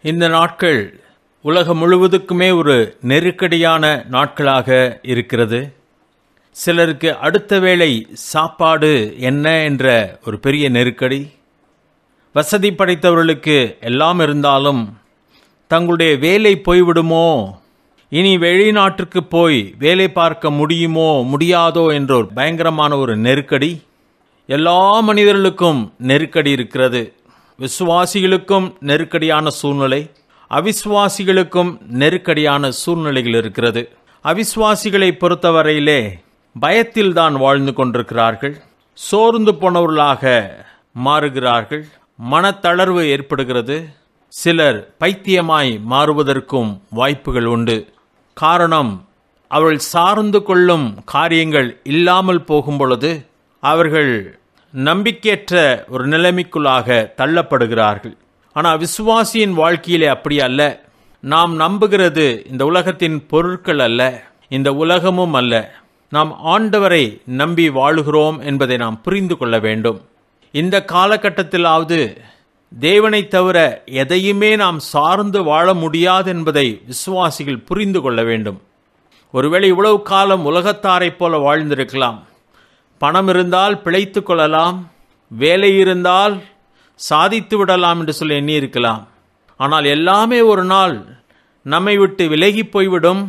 இந்த நாட்கள் உலகம் முழுவதுக்குமே ஒரு நெருக்கடியான நாட்களாக இருக்கிறது. சிலருக்கு அடுத்த வேளை சாப்பாடு என்ன என்ற ஒரு பெரிய நெருக்கடி. வசதி படைத்தவர்களுக்கு எல்லாம் இருந்தாலும் தங்களுடைய வேலை போய்விடுமோ, இனி வெளிநாட்டிற்கு போய் வேலை பார்க்க முடியுமோ முடியாதோ என்ற ஒரு பயங்கரமான ஒரு நெருக்கடி. எல்லா மனிதர்களுக்கும் நெருக்கடி இருக்கிறது. விசுவாசிகளுக்கும் நெருக்கடியான சூழ்நிலை, அவிசுவாசிகளுக்கும் நெருக்கடியான சூழ்நிலைகள் இருக்கிறது. அவிசுவாசிகளை பொறுத்தவரையிலே பயத்தில்தான் வாழ்ந்து கொண்டிருக்கிறார்கள். சோர்ந்து போனவர்களாக மாறுகிறார்கள். மனத்தளர்வு ஏற்படுகிறது. சிலர் பைத்தியமாய் மாறுவதற்கும் வாய்ப்புகள் உண்டு. காரணம், அவர்கள் சார்ந்து கொள்ளும் காரியங்கள் இல்லாமல் போகும் பொழுது அவர்கள் நம்பிக்கையற்ற ஒரு நிலைமைக்குள்ளாக தள்ளப்படுகிறார்கள். ஆனால் விசுவாசியின் வாழ்க்கையிலே அப்படி அல்ல. நாம் நம்புகிறது இந்த உலகத்தின் பொருட்கள் அல்ல, இந்த உலகமும் அல்ல. நாம் ஆண்டவரை நம்பி வாழுகிறோம் என்பதை நாம் புரிந்து கொள்ள வேண்டும். இந்த காலகட்டத்திலாவது தேவனை தவிர எதையுமே நாம் சார்ந்து வாழ முடியாது என்பதை விசுவாசிகள் புரிந்து கொள்ள வேண்டும். ஒருவேளை இவ்வளவு காலம் உலகத்தாரைப் போல வாழ்ந்திருக்கலாம். பணம் இருந்தால் பிழைத்து கொள்ளலாம், வேலை இருந்தால் சாதித்து விடலாம் என்று சொல்லி எண்ணியிருக்கலாம். ஆனால் எல்லாமே ஒரு நாள் நம்மை விட்டு விலகி போய்விடும்.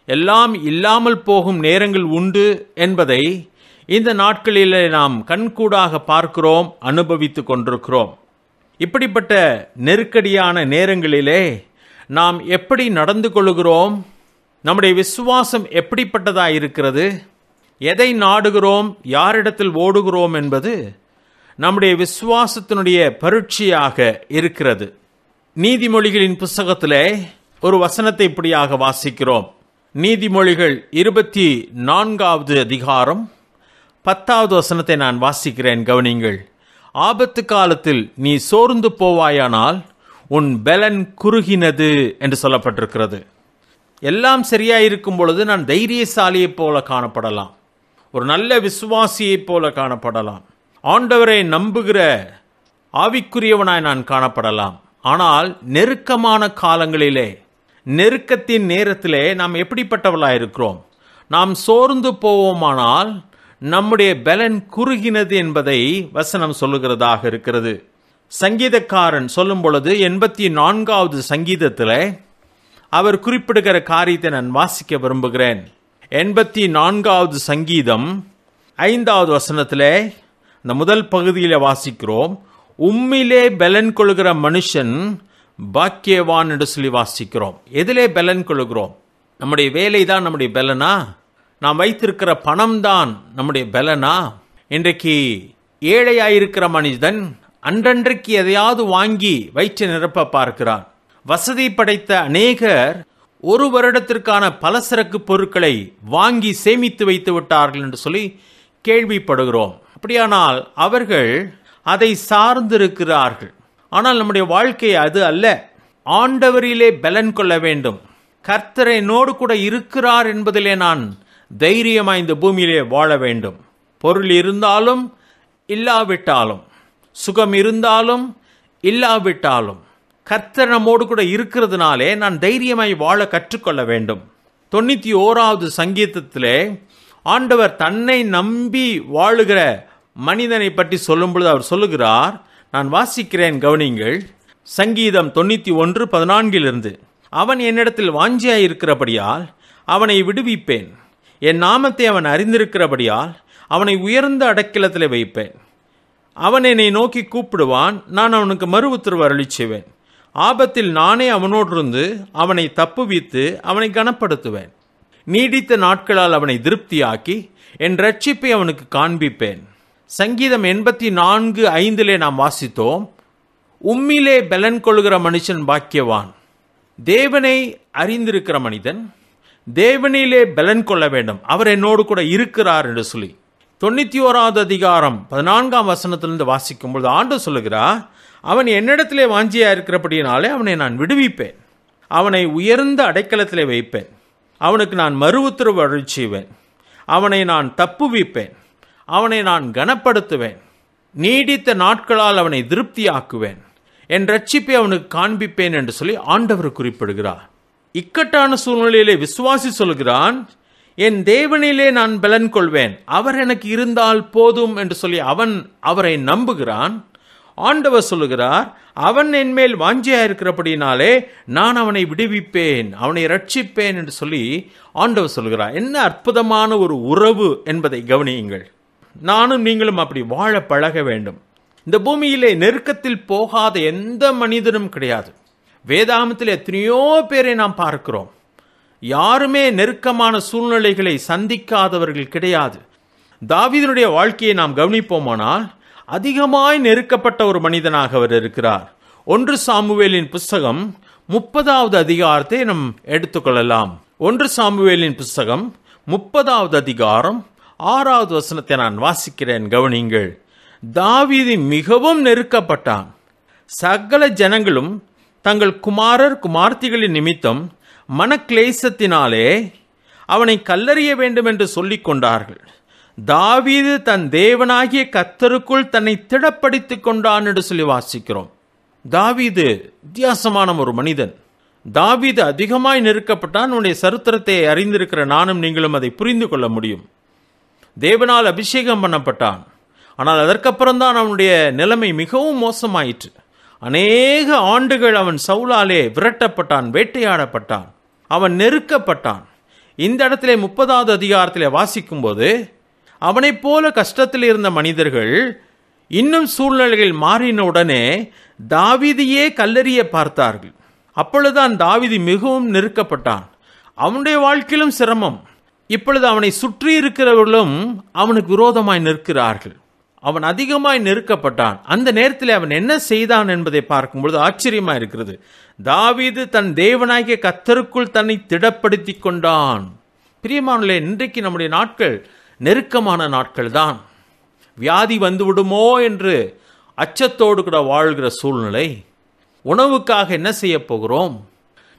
எல்லாம் இல்லாமல் போகும் நேரங்கள் உண்டு என்பதை இந்த நாட்களிலே நாம் கண்கூடாக பார்க்கிறோம், அனுபவித்து கொண்டிருக்கிறோம். இப்படிப்பட்ட நெருக்கடியான நேரங்களிலே நாம் எப்படி நடந்து கொள்கிறோம்? நம்முடைய விசுவாசம் எப்படிப்பட்டதாக இருக்கிறது? எதை நாடுகிறோம், யாரிடத்தில் ஓடுகிறோம் என்பது நம்முடைய விசுவாசத்தினுடைய பரீட்சையாக இருக்கிறது. நீதிமொழிகளின் புஸ்தகத்திலே ஒரு வசனத்தை இப்படியாக வாசிக்கிறோம். நீதிமொழிகள் 24வது அதிகாரம் 10வது வசனத்தை நான் வாசிக்கிறேன், கவனிங்கள். ஆபத்து காலத்தில் நீ சோர்ந்து போவாயானால் உன் பலன் குறுகினது என்று சொல்லப்பட்டிருக்கிறது. எல்லாம் சரியாயிருக்கும் பொழுது நான் தைரியசாலியைப் போல காணப்படலாம், ஒரு நல்ல விசுவாசியைப் போல காணப்படலாம், ஆண்டவரை நம்புகிற ஆவிக்குரியவனாய் நான் காணப்படலாம். ஆனால் நெருக்கமான காலங்களிலே, நெருக்கத்தின் நேரத்திலே நாம் எப்படிப்பட்டவர்களாக இருக்கிறோம்? நாம் சோர்ந்து போவோமானால் நம்முடைய பலன் குறுகினது என்பதை வசனம் சொல்லுகிறதாக இருக்கிறது. சங்கீதக்காரன் சொல்லும் பொழுது 84வது சங்கீதத்தில் அவர் குறிப்பிடுகிற காரியத்தை நான் வாசிக்க விரும்புகிறேன். 84வது சங்கீதம் 5வது வசனத்திலே இந்த முதல் பகுதியில் வாசிக்கிறோம். உம்மிலே பலன் கொள்கிற மனுஷன் பாக்கியவான் என்று சொல்லி வாசிக்கிறோம். எதிலே பலன் கொள்கிறோம்? நம்முடைய வேலை தான் நம்முடைய பலனா? நாம் வைத்திருக்கிற பணம் தான் நம்முடைய பலனா? இன்றைக்கு ஏழையாயிருக்கிற மனிதன் அன்றன்றைக்கு எதையாவது வாங்கி வயிற்றை நிரப்ப பார்க்கிறான். வசதி படைத்த அநேகர் ஒரு வருடத்திற்கான பலசரக்கு பொருட்களை வாங்கி சேமித்து வைத்து விட்டார்கள் என்று சொல்லி கேள்விப்படுகிறோம். அப்படியானால் அவர்கள் அதை சார்ந்திருக்கிறார்கள். ஆனால் நம்முடைய வாழ்க்கை அது அல்ல. ஆண்டவரிலே பலன் கொள்ள வேண்டும். கர்த்தர் என்னோடு கூட இருக்கிறார் என்பதிலே நான் தைரியமாய் இந்த பூமியிலே வாழ வேண்டும். பொருள் இருந்தாலும் இல்லாவிட்டாலும், சுகம் இருந்தாலும் இல்லாவிட்டாலும், கர்த்தர் நம்மோடு கூட இருக்கிறதுனாலே நான் தைரியமாய் வாழ கற்றுக்கொள்ள வேண்டும். 91வது சங்கீதத்திலே ஆண்டவர் தன்னை நம்பி வாழுகிற மனிதனை பற்றி சொல்லும் பொழுது அவர் சொல்லுகிறார். நான் வாசிக்கிறேன், கவனிங்கள். சங்கீதம் 91:14 அவன் என்னிடத்தில் வாஞ்சியாய் இருக்கிறபடியால் அவனை விடுவிப்பேன். என் நாமத்தை அவன் அறிந்திருக்கிறபடியால் அவனை உயர்ந்த அடைக்கலத்திலே வைப்பேன். அவன் என்னை நோக்கி கூப்பிடுவான், நான் அவனுக்கு மறு உத்தரவு அருளிச் செய்வேன். ஆபத்தில் நானே அவனோடு இருந்து அவனை தப்புவித்து அவனை கனப்படுத்துவேன். நீடித்த நாட்களால் அவனை திருப்தியாக்கி என் ரட்சிப்பை அவனுக்கு காண்பிப்பேன். சங்கீதம் 84:5 நாம் வாசித்தோம், உம்மிலே பலன் கொள்கிற மனுஷன் பாக்கியவான். தேவனை அறிந்திருக்கிற மனிதன் தேவனிலே பலன் கொள்ள வேண்டும். அவர் என்னோடு கூட இருக்கிறார் என்று சொல்லி 91வது அதிகாரம் 14ஆம் வசனத்திலிருந்து வாசிக்கும் பொழுது ஆண்டவர் சொல்லுகிறார், அவன் என்னிடத்திலே வாஞ்சியா இருக்கிறபடியினாலே அவனை நான் விடுவிப்பேன். அவனை உயர்ந்த அடைக்கலத்திலே வைப்பேன். அவனுக்கு நான் மறு உத்தரவு அருளிச் செய்வேன். அவனை நான் தப்புவிப்பேன். அவனை நான் கனப்படுத்துவேன். நீடித்த நாட்களால் அவனை திருப்தியாக்குவேன். என் ரட்சிப்பை அவனுக்கு காண்பிப்பேன் என்று சொல்லி ஆண்டவர் குறிப்பிடுகிறார். இக்கட்டான சூழ்நிலையிலே விசுவாசி சொல்கிறான், என் தேவனிலே நான் பலன் கொள்வேன், அவர் எனக்கு இருந்தால் போதும் என்று சொல்லி அவன் அவரை நம்புகிறான். ஆண்டவர் சொல்லுகிறார், அவன் என் மேல் வாஞ்சியா இருக்கிறபடினாலே நான் அவனை விடுவிப்பேன், அவனை ரட்சிப்பேன் என்று சொல்லி ஆண்டவர் சொல்கிறார். என்ன அற்புதமான ஒரு உறவு என்பதை கவனியுங்கள். நானும் நீங்களும் அப்படி வாழ பழக வேண்டும். இந்த பூமியிலே நெருக்கத்தில் போகாத எந்த மனிதனும் கிடையாது. வேதாகமத்தில் எத்தனையோ பேரை நாம் பார்க்கிறோம். யாருமே நெருக்கமான சூழ்நிலைகளை சந்திக்காதவர்கள் கிடையாது. தாவீதுடைய வாழ்க்கையை நாம் கவனிப்போமானால் அதிகமாய் நெருக்கப்பட்ட ஒரு மனிதனாக அவர் இருக்கிறார். 1 சாமுவேலின் புஸ்தகம் 30வது அதிகாரத்தை நாம் எடுத்துக்கொள்ளலாம். 1 சாமுவேலின் புஸ்தகம் 30வது அதிகாரம் 6வது வசனத்தை நான் வாசிக்கிறேன், கவனிங்கள். தாவீது மிகவும் நெருக்கப்பட்டான். சகல ஜனங்களும் தங்கள் குமாரர் குமார்த்திகளின் நிமித்தம் மனக்லேசத்தினாலே அவனை கல்லறிய வேண்டும் என்று சொல்லிக் கொண்டார்கள். தாவீது தன் தேவனாகிய கர்த்தருக்குள் தன்னை திடப்படுத்திக் கொண்டான் என்று சொல்லி வாசிக்கிறோம். தாவீது வித்தியாசமான ஒரு மனிதன். தாவீது அதிகமாய் நெருக்கப்பட்டான். உன்னுடைய சரித்திரத்தை அறிந்திருக்கிற நானும் நீங்களும் அதை புரிந்து கொள்ள முடியும். தேவனால் அபிஷேகம் பண்ணப்பட்டான். ஆனால் அதற்கப்புறம் தான் அவனுடைய நிலைமை மிகவும் மோசமாயிற்று. அநேக ஆண்டுகள் அவன் சவுலாலே விரட்டப்பட்டான், வேட்டையாடப்பட்டான், அவன் நெருக்கப்பட்டான். இந்த இடத்திலே 30வது அதிகாரத்திலே வாசிக்கும் போது அவனைப் போல கஷ்டத்தில் இருந்த மனிதர்கள் இன்னும் சூழ்நிலைகள் மாறின உடனே தாவீதையே கல்லறிய பார்த்தார்கள். அப்பொழுதுதான் தாவீது மிகவும் நெருக்கப்பட்டான். அவனுடைய வாழ்க்கையிலும் சிரமம். இப்பொழுது அவனை சுற்றி இருக்கிறவர்களும் அவனுக்கு விரோதமாய் நிற்கிறார்கள். அவன் அதிகமாய் நெருக்கப்பட்டான். அந்த நேரத்தில் அவன் என்ன செய்தான் என்பதை பார்க்கும்பொழுது ஆச்சரியமா இருக்கிறது. தாவீது தன் தேவனாகிய கர்த்தருக்குள் தன்னை திடப்படுத்தி கொண்டான். பிரியமானவர்களே, இன்றைக்கு நம்முடைய நாட்கள் நெருக்கமான நாட்கள் தான். வியாதி வந்துவிடுமோ என்று அச்சத்தோடு கூட வாழ்கிற சூழ்நிலை. உணவுக்காக என்ன செய்ய போகிறோம்?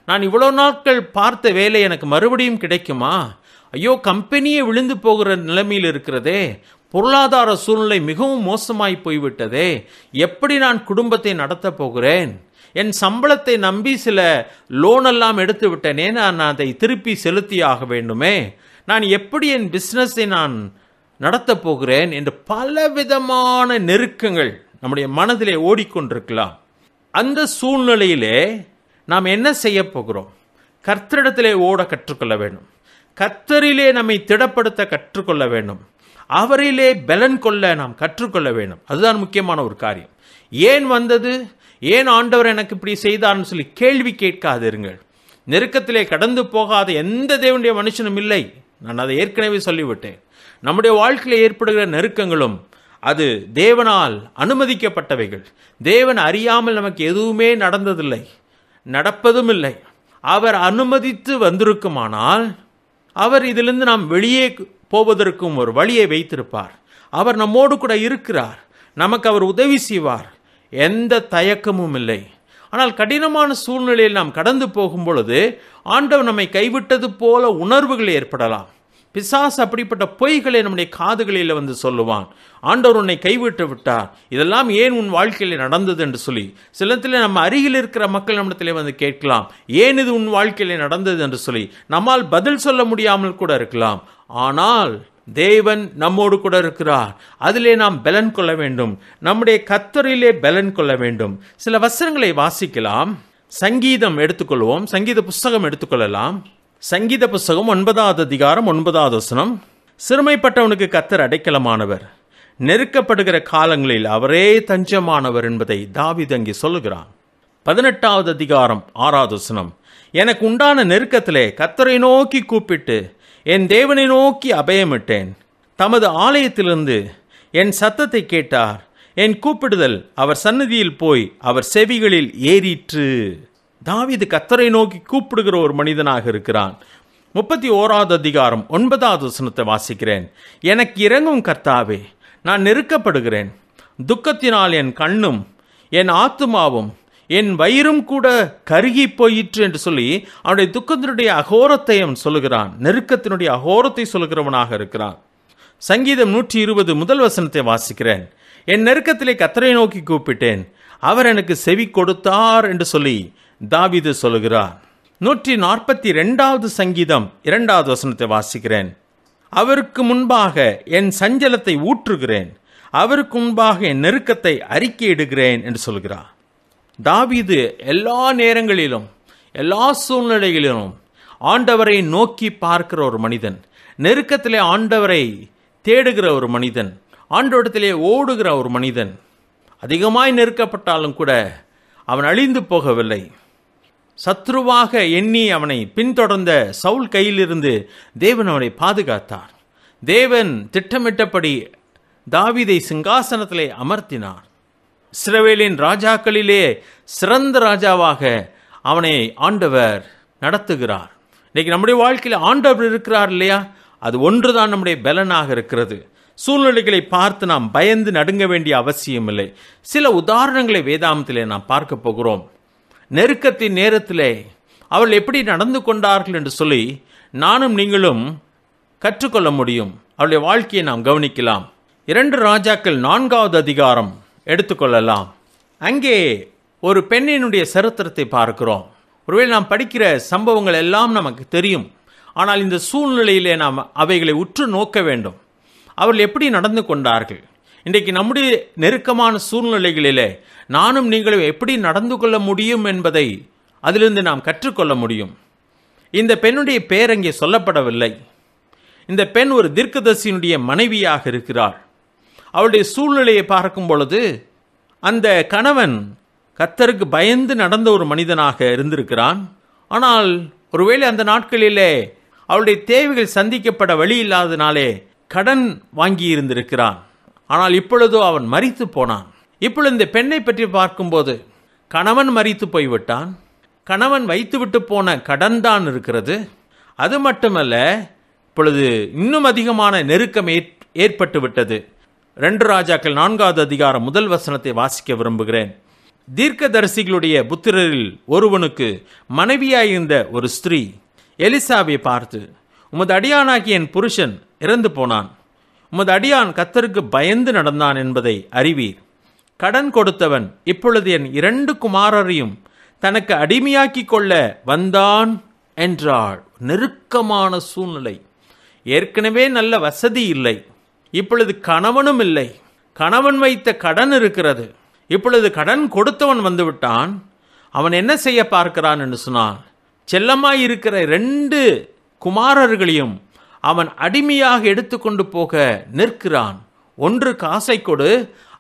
நான் இவ்வளவு நாட்கள் பார்த்த வேலை எனக்கு மறுபடியும் கிடைக்குமா? ஐயோ, கம்பெனியே விழுந்து போகிற நிலைமையில் இருக்கிறதே. பொருளாதார சூழ்நிலை மிகவும் மோசமாய் போய்விட்டதே. எப்படி நான் குடும்பத்தை நடத்த போகிறேன்? என் சம்பளத்தை நம்பி சில லோன் எல்லாம் எடுத்து விட்டேனே, நான் அதை திருப்பி செலுத்தியாக வேண்டுமே. நான் எப்படி என் பிசினஸை நான் நடத்த போகிறேன் என்று பலவிதமான நெருக்கங்கள் நம்முடைய மனதிலே ஓடிக்கொண்டிருக்கலாம். அந்த சூழ்நிலையிலே நாம் என்ன செய்ய போகிறோம்? கர்த்தரிடத்திலே ஓட கற்றுக்கொள்ள வேண்டும். கர்த்தரிலே நம்மை திடப்படுத்த கற்றுக்கொள்ள வேண்டும். அவரிலே பலன் கொள்ள நாம் கற்றுக்கொள்ள வேண்டும். அதுதான் முக்கியமான ஒரு காரியம். ஏன் வந்தது, ஏன் ஆண்டவர் எனக்கு இப்படி செய்தார்னு சொல்லி கேள்வி கேட்காதிருங்கள். நெருக்கத்திலே கடந்து போகாத எந்த தேவனுடைய மனுஷனும் இல்லை. நான் அதை ஏற்கனவே சொல்லிவிட்டேன். நம்முடைய வாழ்க்கையில் ஏற்படுகிற நெருக்கங்களும் அது தேவனால் அனுமதிக்கப்பட்டவைகள். தேவன் அறியாமல் நமக்கு எதுவுமே நடந்ததில்லை, நடப்பதும் இல்லை. அவர் அனுமதித்து வந்திருக்குமானால் அவர் இதிலிருந்து நாம் வெளியே போவதற்கும் ஒரு வழியை வைத்திருப்பார். அவர் நம்மோடு கூட இருக்கிறார். நமக்கு அவர் உதவி செய்வார். எந்த தயக்கமும் இல்லை. ஆனால் கடினமான சூழ்நிலையில் நாம் கடந்து போகும் பொழுது ஆண்டவர் நம்மை கைவிட்டது போல உணர்வுகள் ஏற்படலாம். பிசாசு அப்படிப்பட்ட பொய்களை நம்முடைய காதுகளில் வந்து சொல்லுவான். ஆண்டவர் உன்னை கைவிட்டு விட்டார், இதெல்லாம் ஏன் உன் வாழ்க்கையில் நடந்தது என்று சொல்லி. சிலத்தில் நம்ம அருகில் இருக்கிற மக்கள் நம்மிடத்திலே வந்து கேட்கலாம், ஏன் இது உன் வாழ்க்கையில் நடந்தது என்று சொல்லி. நம்மால் பதில் சொல்ல முடியாமல் கூட இருக்கலாம். ஆனால் தேவன் நம்மோடு கூட இருக்கிறார். அதிலே நாம் பலன் கொள்ள வேண்டும். நம்முடைய கர்த்தரிலே பலன் கொள்ள வேண்டும். சில வசனங்களை வாசிக்கலாம். சங்கீதம் எடுத்துக்கொள்வோம். சங்கீத புஸ்தகம் எடுத்துக்கொள்ளலாம். சங்கீத புஸ்தகம் 9வது அதிகாரம் 9வது வசனம். சிறுமைப்பட்டவனுக்கு கர்த்தர் அடைக்கலமானவர், நெருக்கப்படுகிற காலங்களில் அவரே தஞ்சமானவர் என்பதை தாவீது அங்கே சொல்லுகிறான். 18வது அதிகாரம் 6வது வசனம். எனக்கு உண்டான நெருக்கத்திலே கர்த்தரை நோக்கி கூப்பிட்டு என் தேவனை நோக்கி அபயமிட்டேன். தமது ஆலயத்திலிருந்து என் சத்தத்தை கேட்டார். என் கூப்பிடுதல் அவர் சந்நிதியில் போய் அவர் செவிகளில் ஏறிற்று. தாவீது கர்த்தரை நோக்கி கூப்பிடுகிற ஒரு மனிதனாக இருக்கிறான். 31வது அதிகாரம் 9வது வசனத்தை வாசிக்கிறேன். எனக்கு இறங்கும் கர்த்தாவே, நான் நெருக்கப்படுகிறேன். துக்கத்தினால் என் கண்ணும் என் ஆத்துமாவும் என் வயிறும் கூட கருகி போயிற்று என்று சொல்லி அவனுடைய துக்கத்தினுடைய அகோரத்தை அவன் சொல்லுகிறான். நெருக்கத்தினுடைய அகோரத்தை சொல்லுகிறவனாக இருக்கிறான். சங்கீதம் 120 முதல் வசனத்தை வாசிக்கிறேன். என் நெருக்கத்திலே கர்த்தரை நோக்கி கூப்பிட்டேன், அவர் எனக்கு செவி கொடுத்தார் என்று சொல்லி தாவீது சொல்லுகிறார். 142வது சங்கீதம் 2வது வசனத்தை வாசிக்கிறேன். அவருக்கு முன்பாக என் சஞ்சலத்தை ஊற்றுகிறேன், அவருக்கு முன்பாக என் நெருக்கத்தை அறிக்கையிடுகிறேன் என்று சொல்கிறார். தாவீது எல்லா நேரங்களிலும் எல்லா சூழ்நிலைகளிலும் ஆண்டவரை நோக்கி பார்க்கிற ஒரு மனிதன், நெருக்கத்திலே ஆண்டவரை தேடுகிற ஒரு மனிதன், ஆண்டவரிடத்திலே ஓடுகிற ஒரு மனிதன். அதிகமாய் நெருக்கப்பட்டாலும் கூட அவன் அழிந்து போகவில்லை. சத்ருவாக எண்ணி அவனை பின்தொடர்ந்த சவுல் கையிலிருந்து தேவன் அவனை பாதுகாத்தார். தேவன் திட்டமிட்டபடி தாவீதை சிங்காசனத்திலே அமர்த்தினார். இஸ்ரவேலின் ராஜாக்களிலே சிறந்த ராஜாவாக அவனை ஆண்டவர் நடத்துகிறார். இன்னைக்கு நம்முடைய வாழ்க்கையில் ஆண்டவர் இருக்கிறார் இல்லையா, அது ஒன்றுதான் நம்முடைய பலனாக இருக்கிறது. சூழ்நிலைகளை பார்த்து நாம் பயந்து நடுங்க வேண்டிய அவசியம் இல்லை. சில உதாரணங்களை வேதாமத்திலே நாம் பார்க்க போகிறோம். நெருக்கத்தின் நேரத்திலே அவர்கள் எப்படி நடந்து கொண்டார்கள் என்று சொல்லி நானும் நீங்களும் கற்றுக்கொள்ள முடியும். அவருடைய வாழ்க்கையை நாம் கவனிக்கலாம். 2 ராஜாக்கள் 4வது அதிகாரம் எடுத்துக்கொள்ளலாம். அங்கே ஒரு பெண்ணினுடைய சரித்திரத்தை பார்க்கிறோம். ஒருவேளை நாம் படிக்கிற சம்பவங்கள் எல்லாம் நமக்கு தெரியும். ஆனால் இந்த சூழ்நிலையிலே நாம் அவைகளை உற்று நோக்க வேண்டும். அவர்கள் எப்படி நடந்து கொண்டார்கள்? இன்றைக்கு நம்முடைய நெருக்கமான சூழ்நிலைகளிலே நானும் நீங்களும் எப்படி நடந்து கொள்ள முடியும் என்பதை அதிலிருந்து நாம் கற்றுக்கொள்ள முடியும். இந்த பெண்ணுடைய பெயர் அங்கே சொல்லப்படவில்லை. இந்த பெண் ஒரு தீர்க்கதரிசியினுடைய மனைவியாக இருக்கிறார். அவளுடைய சூழ்நிலையை பார்க்கும் பொழுது அந்த கணவன் கர்த்தருக்கு பயந்து நடந்த ஒரு மனிதனாக இருந்திருக்கிறான். ஆனால் ஒருவேளை அந்த நாட்களிலே அவளுடைய தேவைகள் சந்திக்கப்பட வழி இல்லாதனாலே கடன் வாங்கி இருந்திருக்கிறான். ஆனால் இப்பொழுதோ அவன் மரித்து போனான். இப்பொழுது இந்த பெண்ணை பற்றி பார்க்கும்போது கணவன் மரித்து போய்விட்டான். கணவன் வைத்துவிட்டு போன கடன் தான் இருக்கிறது. அது மட்டுமல்ல, இப்பொழுது இன்னும் அதிகமான நெருக்கம் ஏற்பட்டு விட்டது. 2 ராஜாக்கள் 4வது அதிகாரம் 1 வசனத்தை வாசிக்க விரும்புகிறேன். தீர்க்கதரிசிகளுடைய புத்திரரில் ஒருவனுக்கு மனைவியாயிருந்த ஒரு ஸ்திரீ எலிசாவை பார்த்து, உமது அடியானாகிய என் புருஷன் இறந்து போனான், உமது அடியான் கர்த்தருக்கு பயந்து நடந்தான் என்பதை அறிவீர். கடன் கொடுத்தவன் இப்பொழுது என் 2 குமாரரையும் தனக்கு அடிமையாக்கி கொள்ள வந்தான் என்றாள். நெருக்கமான சூழ்நிலை. ஏற்கனவே நல்ல வசதி இல்லை, இப்பொழுது கணவனும் இல்லை. கணவன் வைத்த கடன் இருக்கிறது. இப்பொழுது கடன் கொடுத்தவன் வந்துவிட்டான். அவன் என்ன செய்ய பார்க்கிறான் என்று சொன்னான், செல்லமாய் இருக்கிற 2 குமாரர்களையும் அவன் அடிமையாக எடுத்துக்கொண்டு போக நிற்கிறான். ஒன்று காசை கொடு,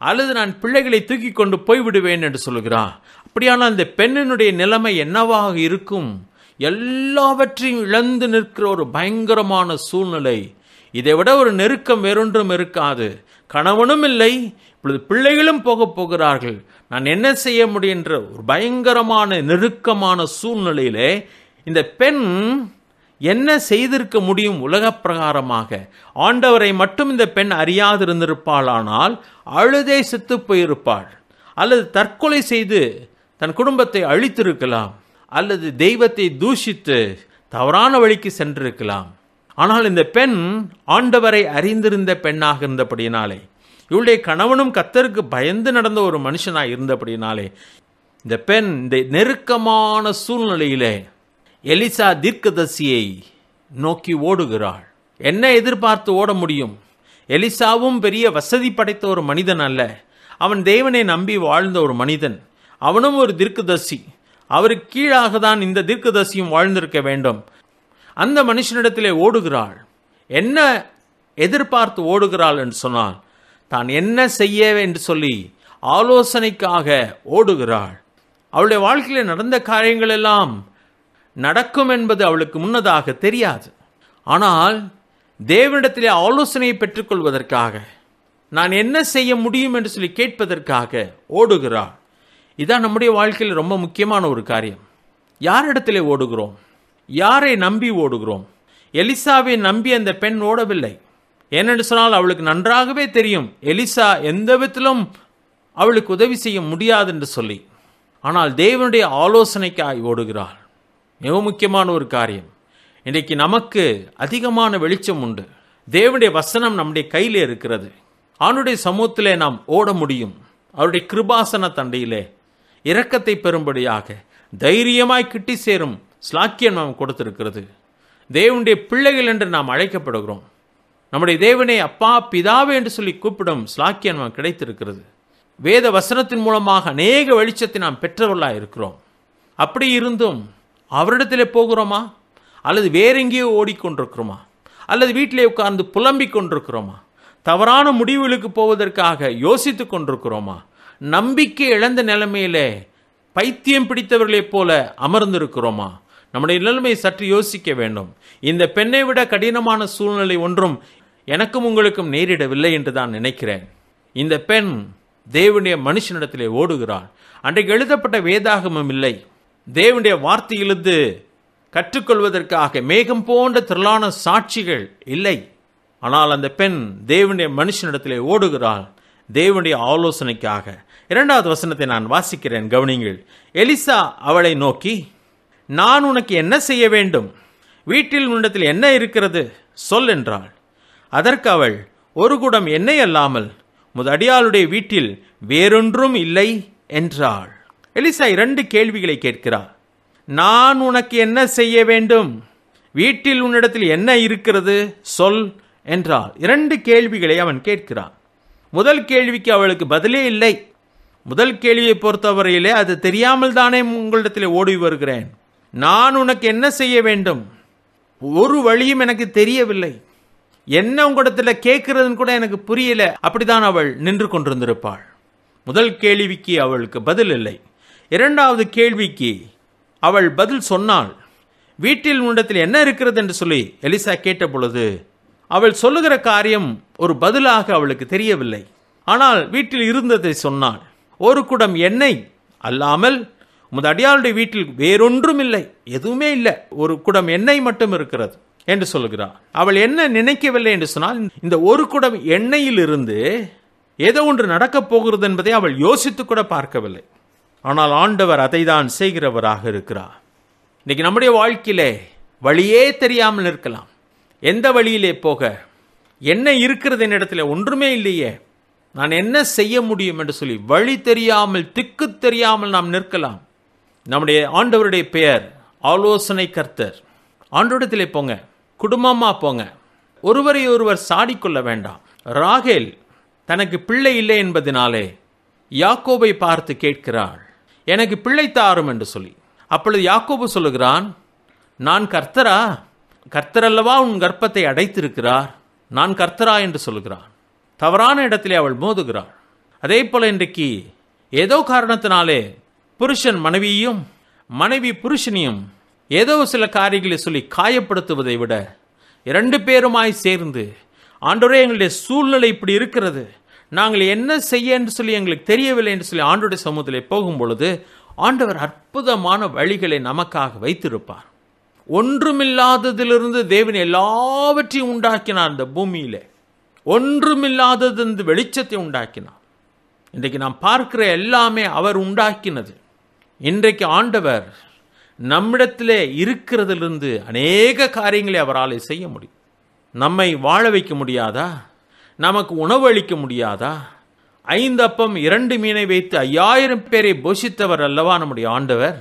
அல்லது நான் பிள்ளைகளை தூக்கி கொண்டு போய்விடுவேன் என்று சொல்கிறான். அப்படியானால் அந்த பெண்ணினுடைய நிலைமை என்னவாக இருக்கும்? எல்லாவற்றையும் இழந்து நிற்கிற ஒரு பயங்கரமான சூழ்நிலை. இதை விட ஒரு நெருக்கம் வேறொன்றும் இருக்காது. கணவனும் இல்லை, இப்பொழுது பிள்ளைகளும் போகிறார்கள். நான் என்ன செய்ய முடியும் என்ற ஒரு பயங்கரமான நெருக்கமான சூழ்நிலையிலே இந்த பெண் என்ன செய்திருக்க முடியும்? உலக பிரகாரமாக ஆண்டவரை மட்டும் இந்த பெண் அறியாதிருந்திருப்பாளானால் அழுதே செத்து போயிருப்பாள், அல்லது தற்கொலை செய்து தன் குடும்பத்தை அழித்திருக்கலாம், அல்லது தெய்வத்தை தூஷித்து தவறான வழிக்கு சென்றிருக்கலாம். ஆனால் இந்த பெண் ஆண்டவரை அறிந்திருந்த பெண்ணாக இருந்தபடியினாலே, இவளுடைய கணவனும் கர்த்தருக்கு பயந்து நடந்த ஒரு மனுஷனாக இருந்தபடியினாலே, இந்த பெண் இந்த நெருக்கமான சூழ்நிலையிலே எலிசா தீர்க்கதரிசியை நோக்கி ஓடுகிறாள். என்ன எதிர்பார்த்து ஓட முடியும்? எலிசாவும் பெரிய வசதி படைத்த ஒரு மனிதன் அல்ல. அவன் தேவனை நம்பி வாழ்ந்த ஒரு மனிதன். அவனும் ஒரு தீர்க்கதரிசி. அவருக்கு கீழாக தான் இந்த தீர்க்கதரிசியும் வாழ்ந்திருக்க வேண்டும். அந்த மனுஷனிடத்திலே ஓடுகிறாள். என்ன எதிர்பார்த்து ஓடுகிறாள் என்று சொன்னால், தான் என்ன செய்ய என்று சொல்லி ஆலோசனைக்காக ஓடுகிறாள். அவளுடைய வாழ்க்கையில் நடந்த காரியங்கள் எல்லாம் நடக்கும் என்பது அவளுக்கு முன்னதாக தெரியாது. ஆனால் தேவனிடத்திலே ஆலோசனையை பெற்றுக்கொள்வதற்காக, நான் என்ன செய்ய முடியும் என்று சொல்லி கேட்பதற்காக ஓடுகிறாள். இதான் நம்முடைய வாழ்க்கையில் ரொம்ப முக்கியமான ஒரு காரியம். யாரிடத்திலே ஓடுகிறோம்? யாரை நம்பி ஓடுகிறோம்? எலிசாவை நம்பி அந்த பெண் ஓடவில்லை. ஏனென்று சொன்னால் அவளுக்கு நன்றாகவே தெரியும் எலிசா எந்த விதத்திலும் அவளுக்கு உதவி செய்ய முடியாது என்று சொல்லி. ஆனால் தேவனுடைய ஆலோசனைக்காய் ஓடுகிறாள். மிக முக்கியமான ஒரு காரியம். இன்றைக்கு நமக்கு அதிகமான வெளிச்சம் உண்டு. தேவனுடைய வசனம் நம்முடைய கையில் இருக்கிறது. அவனுடைய சமூகத்திலே நாம் ஓட முடியும். அவருடைய கிருபாசன தண்டையிலே இரக்கத்தை பெறும்படியாக தைரியமாய் கிட்டி சேரும் ஸ்லாக்கியம் நாம் கொடுத்திருக்கிறது. தேவனுடைய பிள்ளைகள் என்று நாம் அழைக்கப்படுகிறோம். நம்முடைய தேவனை அப்பா பிதாவே என்று சொல்லி கூப்பிடும் ஸ்லாக்கியம் நாம் கிடைத்திருக்கிறது. வேத வசனத்தின் மூலமாக அநேக வெளிச்சத்தை நாம் பெற்றவர்களாக இருக்கிறோம். அப்படி இருந்தும் அவரிடத்திலே போகிறோமா, அல்லது வேற எங்கேயோ ஓடிக்கொண்டிருக்கிறோமா, அல்லது வீட்டிலே உட்கார்ந்து புலம்பிக் கொண்டிருக்கிறோமா, தவறான முடிவுகளுக்கு போவதற்காக யோசித்து கொண்டிருக்கிறோமா, நம்பிக்கை இழந்த நிலைமையிலே பைத்தியம் பிடித்தவர்களைப் போல அமர்ந்திருக்கிறோமா? நம்முடைய நிலைமை சற்று யோசிக்க வேண்டும். இந்த பெண்ணை விட கடினமான சூழ்நிலை ஒன்றும் எனக்கும் உங்களுக்கும் நேரிடவில்லை என்று தான் நினைக்கிறேன். இந்த பெண் தேவனுடைய மனுஷனிடத்திலே ஓடுகிறாள். அன்றைக்கு எழுதப்பட்ட வேதாகமம் இல்லை. தேவனுடைய வார்த்தையிலிருந்து கற்றுக்கொள்வதற்காக மேகம் போன்ற திரளான சாட்சிகள் இல்லை. ஆனால் அந்த பெண் தேவனுடைய மனுஷனிடத்திலே ஓடுகிறாள், தேவனுடைய ஆலோசனைக்காக. 2வது வசனத்தை நான் வாசிக்கிறேன், கவனிங்கள். எலிசா அவளை நோக்கி, நான் உனக்கு என்ன செய்ய வேண்டும்? வீட்டில் உன்னிடத்தில் என்ன இருக்கிறது சொல் என்றாள். அதற்கு அவள், ஒரு குடம் எண்ணெய் அல்லாமல் உமது அடியாளுடைய வீட்டில் வேறொன்றும் இல்லை என்றாள். எலிசா 2 கேள்விகளை கேட்கிறார். நான் உனக்கு என்ன செய்ய வேண்டும்? வீட்டில் உன்னிடத்தில் என்ன இருக்கிறது சொல் என்றாள். 2 கேள்விகளை அவன் கேட்கிறான். முதல் கேள்விக்கு அவளுக்கு பதிலே இல்லை. முதல் கேள்வியை பொறுத்தவரையிலே அது தெரியாமல் தானே உங்களிடத்தில் ஓடி வருகிறேன். நான் உனக்கு என்ன செய்ய வேண்டும்? ஒரு வழியும் எனக்கு தெரியவில்லை. என்ன உங்களிடத்தில் கேட்கிறதுன்னு கூட எனக்கு புரியல. அப்படிதான் அவள் நின்று கொண்டிருந்திருப்பாள். முதல் கேள்விக்கு அவளுக்கு பதில் இல்லை. 2வது கேள்விக்கு அவள் பதில் சொன்னாள். வீட்டில் உன்னிடத்தில் என்ன இருக்கிறது என்று சொல்லி எலிசா கேட்ட பொழுது அவள் சொல்லுகிற காரியம் ஒரு பதிலாக அவளுக்கு தெரியவில்லை. ஆனால் வீட்டில் இருந்ததை சொன்னாள். ஒரு குடம் எண்ணெய் அல்லாமல் உமது அடியாளுடைய வீட்டில் வேறொன்றும் இல்லை, எதுவுமே இல்லை, ஒரு குடம் எண்ணெய் மட்டும் இருக்கிறது என்று சொல்லுகிறார். அவள் என்ன நினைக்கவில்லை என்று சொன்னால், இந்த ஒரு குடம் எண்ணெயில் இருந்து ஏதோ ஒன்று நடக்கப் போகிறது என்பதை அவள் யோசித்து கூட பார்க்கவில்லை. ஆனால் ஆண்டவர் அதை தான் செய்கிறவராக இருக்கிறார். இன்னைக்கு நம்முடைய வாழ்க்கையிலே வழியே தெரியாமல் இருக்கலாம். எந்த வழியிலே போக, என்ன இருக்கிறது என்னிடத்துல, ஒன்றுமே இல்லையே, நான் என்ன செய்ய முடியும் என்று சொல்லி வழி தெரியாமல், திக்கு தெரியாமல் நாம் நிற்கலாம். நம்முடைய ஆண்டவருடைய பெயர் ஆலோசனை கர்த்தர். ஆண்டவரிடத்திலே போங்க, குடும்பமா போங்க, ஒருவரை ஒருவர் சாடிக்கொள்ள வேண்டாம். ராகேல் தனக்கு பிள்ளை இல்லை என்பதனாலே யாக்கோபை பார்த்து கேட்கிறாள், எனக்கு பிள்ளை தாரும் என்று சொல்லி. அப்பொழுது யாக்கோபு சொல்லுகிறான், நான் கர்த்தரா? கர்த்தர் அல்லவா உன் கர்ப்பத்தை அடைத்திருக்கிறார், நான் கர்த்தரா என்று சொல்லுகிறான். தவறான இடத்திலே அவள் மோதுகிறாள். அதே போல இன்றைக்கு ஏதோ காரணத்தினாலே புருஷன் மனைவியையும் மனைவி புருஷனையும் ஏதோ சில காரியங்களை சொல்லி காயப்படுத்துவதை விட 2 பேருமாய் சேர்ந்து, ஆண்டவரே எங்களுடைய சூழ்நிலை இப்படி இருக்கிறது, நாங்கள் என்ன செய்ய என்று சொல்லி எங்களுக்கு தெரியவில்லை என்று சொல்லி ஆண்டவருடைய சமூகத்திலே போகும் பொழுது ஆண்டவர் அற்புதமான வழிகளை நமக்காக வைத்திருப்பார். ஒன்றுமில்லாததிலிருந்து தேவன் எல்லாவற்றையும் உண்டாக்கினார். இந்த பூமியிலே ஒன்றுமில்லாதது வெளிச்சத்தை உண்டாக்கினார். இன்றைக்கு நாம் பார்க்கிற எல்லாமே அவர் உண்டாக்கினது. இன்றைக்கு ஆண்டவர் நம்மிடத்திலே இருக்கிறதிலிருந்து அநேக காரியங்களை அவரால் செய்ய முடியும். நம்மை வாழ வைக்க முடியாதா? நமக்கு உணவு அளிக்க முடியாதா? 5 அப்பம் 2 மீனை வைத்து 5000 பேரை போஷித்தவர் அல்லவா நம்முடைய ஆண்டவர்.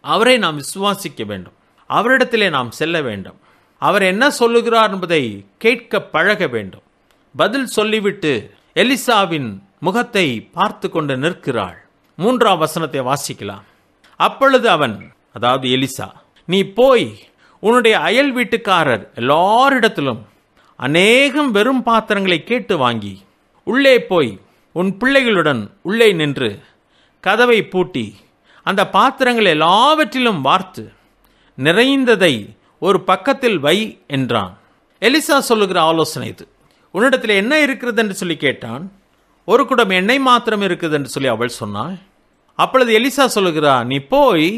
அவரை நாம் விசுவாசிக்க வேண்டும். அவரிடத்திலே நாம் செல்ல வேண்டும். அவர் என்ன சொல்லுகிறார் என்பதை கேட்க பழக வேண்டும். பதில் சொல்லிவிட்டு எலிசாவின் முகத்தை பார்த்து கொண்டு நிற்கிறாள். 3ஆம் வசனத்தை வாசிக்கலாம். அப்பொழுது அவன், அதாவது எலிசா, நீ போய் உன்னுடைய அயல் வீட்டுக்காரர் எல்லாரிடத்திலும் அநேகம் வெறும் பாத்திரங்களை கேட்டு வாங்கி உள்ளே போய் உன் பிள்ளைகளுடன் உள்ளே நின்று கதவை பூட்டி அந்த பாத்திரங்கள் எல்லாவற்றிலும் வார்த்து நிறைந்ததை ஒரு பக்கத்தில் வை என்றான். எலிசா சொல்லுகிற ஆலோசனை இது. உன்னிடத்தில் என்ன இருக்கிறது என்று சொல்லி கேட்டான். ஒரு குடம் எண்ணெய் மாத்திரம் இருக்குது என்று சொல்லி அவள் சொன்னாள். அப்பொழுது எலிசா சொல்லுகிறார், நீ போய்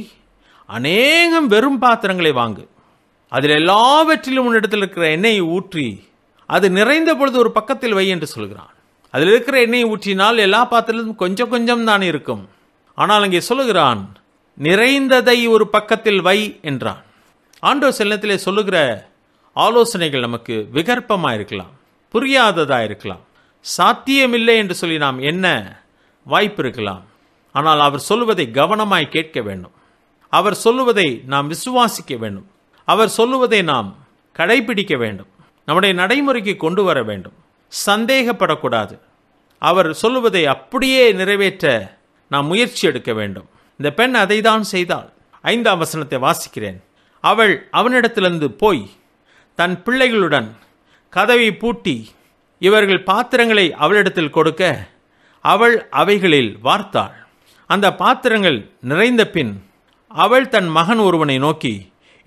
அநேகம் வெறும் பாத்திரங்களை வாங்கு, அதில் எல்லாவற்றிலும் உன்னிடத்தில் இருக்கிற எண்ணெயை ஊற்றி அது நிறைந்த பொழுது ஒரு பக்கத்தில் வை என்று சொல்கிறான். அதில் இருக்கிற எண்ணெயை ஊற்றினால் எல்லா பாத்திரத்திலும் கொஞ்சம் கொஞ்சம் தான் இருக்கும். ஆனால் அங்கே சொல்லுகிறான், நிறைந்ததை ஒரு பக்கத்தில் வை என்றான். ஆண்டவர் செல்லத்திலே சொல்லுகிற ஆலோசனைகள் நமக்கு விகற்பமாக இருக்கலாம், புரியாததாக இருக்கலாம், சாத்தியமில்லை என்று சொல்லி நாம் என்ன வாய்ப்பு இருக்கலாம். ஆனால் அவர் சொல்லுவதை கவனமாய் கேட்க வேண்டும். அவர் சொல்லுவதை நாம் விசுவாசிக்க வேண்டும். அவர் சொல்லுவதை நாம் கடைபிடிக்க வேண்டும். நம்முடைய நடைமுறைக்கு கொண்டு வர வேண்டும். சந்தேகப்படக்கூடாது. அவர் சொல்லுவதை அப்படியே நிறைவேற்ற நாம் முயற்சி எடுக்க வேண்டும். இந்த பெண் அதை தான் செய்தாள். 5ஆம் வசனத்தை வாசிக்கிறேன். அவள் அவனிடத்திலிருந்து போய் தன் பிள்ளைகளுடன் கதவை பூட்டி இவர்கள் பாத்திரங்களை அவளிடத்தில் கொடுக்க அவள் அவைகளில் வார்த்தாள். அந்த பாத்திரங்கள் நிறைந்த பின் அவள் தன் மகன் ஒருவனை நோக்கி,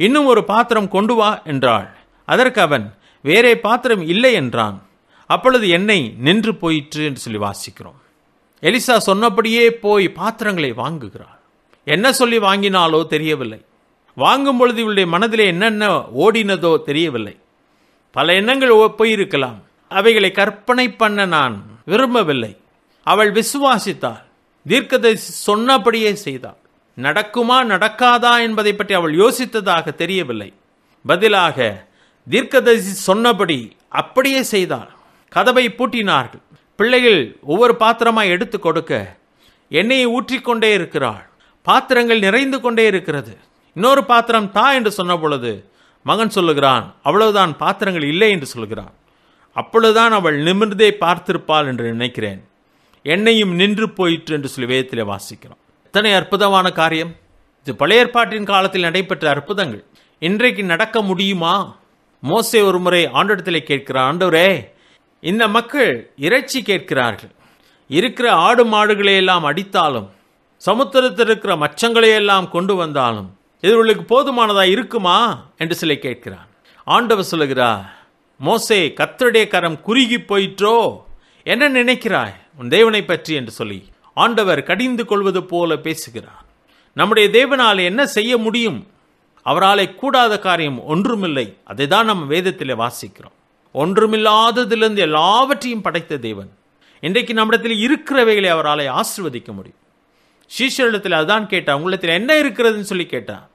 இன்னும் ஒரு பாத்திரம் கொண்டு வா என்றாள். அதற்கு அவன், வேறே பாத்திரம் இல்லை என்றான். அப்பொழுது எண்ணெய் நின்று போயிற்று என்று சொல்லி வாசிக்கிறோம். எலிசா சொன்னபடியே போய் பாத்திரங்களை வாங்குகிறாள். என்ன சொல்லி வாங்கினாலோ தெரியவில்லை. வாங்கும் பொழுது இவளுடைய மனதிலே என்னென்ன ஓடினதோ தெரியவில்லை. பல எண்ணங்கள் போயிருக்கலாம். அவைகளை கற்பனை பண்ண நான் விரும்பவில்லை. அவள் விசுவாசித்தாள். தீர்க்கதரிசி சொன்னபடியே செய்தாள். நடக்குமா நடக்காதா என்பதை பற்றி அவள் யோசித்ததாக தெரியவில்லை. பதிலாக தீர்க்கதரிசி சொன்னபடி அப்படியே செய்தாள். கதவை பூட்டினார்கள். பிள்ளைகள் ஒவ்வொரு பாத்திரமாய் எடுத்து கொடுக்க எண்ணெயை ஊற்றிக்கொண்டே இருக்கிறாள். பாத்திரங்கள் நிறைந்து கொண்டே இருக்கிறது. இன்னொரு பாத்திரம் தா என்று சொன்ன பொழுது மகன் சொல்லுகிறான், அவ்வளவுதான், பாத்திரங்கள் இல்லை என்று சொல்கிறான். அப்பொழுதுதான் அவள் நிமிர்ந்தே பார்த்திருப்பாள் என்று நினைக்கிறேன். எண்ணெயும் நின்று போயிற்று என்று சொல்லி வேதத்திலே வாசிக்கிறோம். எத்தனை அற்புதமான காரியம்! இது பழைய ஏற்பாட்டின் காலத்தில் நடைபெற்ற அற்புதங்கள். இன்றைக்கு நடக்க முடியுமா? மோசே ஒரு முறை ஆண்டவரிடத்திலே கேட்கிறார், ஆண்டவரே, இந்த மக்கள் இறைச்சி கேட்கிறார்கள். இருக்கிற ஆடு மாடுகளை எல்லாம் அடித்தாலும், சமுத்திரத்தில் இருக்கிற மச்சங்களை எல்லாம் கொண்டு வந்தாலும் இது உங்களுக்கு போதுமானதா இருக்குமா என்று சொல்லி கேட்கிறான். ஆண்டவர் சொல்லுகிறார், மோசே, கர்த்தருடைய கரம் குறுகி போயிற்றோ, என்ன நினைக்கிறாய் உன் தேவனை பற்றி என்று சொல்லி ஆண்டவர் கடிந்து கொள்வது போல பேசுகிறார். நம்முடைய தேவனால் என்ன செய்ய முடியும்? அவராலே கூடாத காரியம் ஒன்றுமில்லை. அதை தான் நம்ம வேதத்திலே வாசிக்கிறோம். ஒன்றுமில்லாததிலிருந்து எல்லாவற்றையும் படைத்த தேவன் இன்றைக்கு நம்மிடத்தில் இருக்கிறவைகளை அவராலே ஆசீர்வதிக்க முடியும். சீஷரிடத்தில் அதுதான் கேட்டார். உங்களிடத்தில் என்ன இருக்கிறதுன்னு சொல்லி கேட்டார்.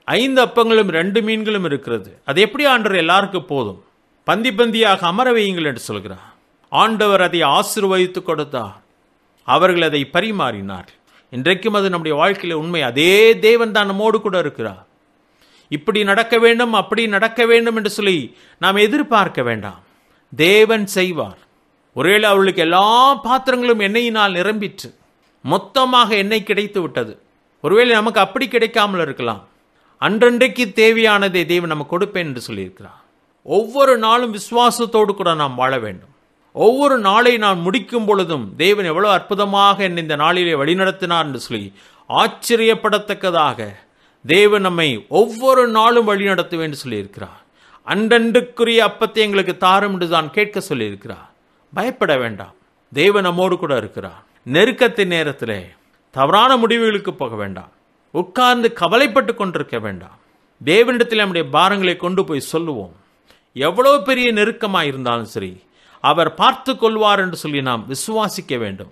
5 அப்பங்களும் 2 மீன்களும் இருக்கிறது. அது எப்படி ஆண்டவர் எல்லாருக்கும் போதும்? பந்தி பந்தியாக அமர வையுங்கள் என்று சொல்கிறார். ஆண்டவர் அதை ஆசீர்வதித்து கொடுத்தார். அவர்கள் அதை பரிமாறினார். இன்றைக்கும் அது நம்முடைய வாழ்க்கையில் உண்மை. அதே தேவன் தான் நம்மோடு கூட இருக்கிறார். இப்படி நடக்க வேண்டும், அப்படி நடக்க வேண்டும் என்று சொல்லி நாம் எதிர்பார்க்க வேண்டாம். தேவன் செய்வார். ஒருவேளை அவளுக்கு எல்லா பாத்திரங்களும் எண்ணெயினால் நிரம்பிற்று, மொத்தமாக எண்ணெய் கிடைத்து விட்டது. ஒருவேளை நமக்கு அப்படி கிடைக்காமல் இருக்கலாம். அன்றன்றைக்கு தேவையானதை தேவன் நமக்கு கொடுப்பேன் என்று சொல்லியிருக்கிறார். ஒவ்வொரு நாளும் விசுவாசத்தோடு கூட நாம் வாழ வேண்டும். ஒவ்வொரு நாளை நான் முடிக்கும் பொழுதும் தேவன் எவ்வளவு அற்புதமாக என்னை இந்த நாளிலே வழிநடத்தினார் என்று சொல்லி ஆச்சரியப்படத்தக்கதாக தேவன் நம்மை ஒவ்வொரு நாளும் வழிநடத்துவேன் என்று சொல்லியிருக்கிறார். அன்றன்றுக்குரிய அப்பத்தை எங்களுக்கு தாரும் என்று தான் கேட்க சொல்லியிருக்கிறார். பயப்பட வேண்டாம். தேவன் நம்மோடு கூட இருக்கிறார். நெருக்கத்தின் நேரத்திலே தவறான முடிவுகளுக்கு போக வேண்டாம். உட்கார்ந்து கவலைப்பட்டு கொண்டிருக்க வேண்டாம். தேவனிடத்தில் நம்முடைய பாரங்களை கொண்டு போய் சொல்லுவோம். எவ்வளவு பெரிய நெருக்கமாக இருந்தாலும் சரி, அவர் பார்த்து கொள்வார் என்று சொல்லி நாம் விசுவாசிக்க வேண்டும்.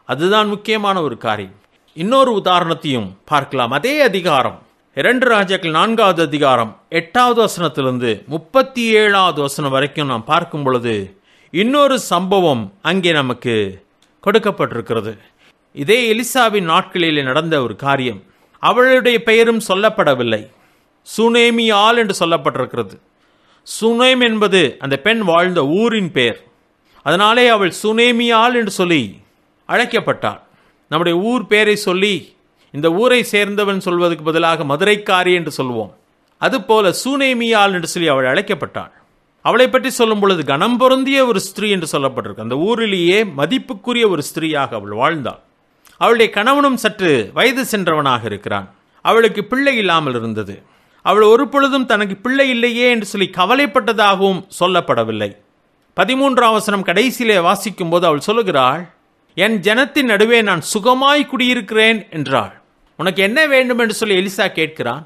அதுதான் முக்கியமான ஒரு காரியம். இன்னொரு உதாரணத்தையும் பார்க்கலாம். அதே அதிகாரம் 2 ராஜாக்கள் 4வது அதிகாரம் 8வது வசனத்திலிருந்து 37வது வசனம் வரைக்கும் நாம் பார்க்கும் பொழுது இன்னொரு சம்பவம் அங்கே நமக்கு கொடுக்கப்பட்டிருக்கிறது. இதே எலிசாவின் நாட்களிலே நடந்த ஒரு காரியம். அவளுடைய பெயரும் சொல்லப்படவில்லை. சுனேமியாள் என்று சொல்லப்பட்டிருக்கிறது. சுனேம் என்பது அந்த பெண் வாழ்ந்த ஊரின் பெயர். அதனாலே அவள் சுனேமியாள் என்று சொல்லி அழைக்கப்பட்டாள். நம்முடைய ஊர் பெயரை சொல்லி இந்த ஊரை சேர்ந்தவன் சொல்வதற்கு பதிலாக மதுரைக்காரி என்று சொல்வோம். அதுபோல சுனேமியாள் என்று சொல்லி அவள் அழைக்கப்பட்டாள். அவளை பற்றி சொல்லும் பொழுது கனம் பொருந்திய ஒரு ஸ்திரீ என்று சொல்லப்பட்டிருக்கு. அந்த ஊரிலேயே மதிப்புக்குரிய ஒரு ஸ்திரீயாக அவள் வாழ்ந்தாள். அவளுடைய கணவனும் சற்று வயது சென்றவனாக இருக்கிறான். அவளுக்கு பிள்ளை இல்லாமல் இருந்தது. அவள் ஒரு பொழுதும் தனக்கு பிள்ளை இல்லையே என்று சொல்லி கவலைப்பட்டதாகவும் சொல்லப்படவில்லை. 13ஆம் வசனம் கடைசியிலே வாசிக்கும் போது அவள் சொல்லுகிறாள், என் ஜனத்தின் நடுவே நான் சுகமாய் குடியிருக்கிறேன் என்றாள். உனக்கு என்ன வேண்டும் என்று சொல்லி எலிசா கேட்கிறான்.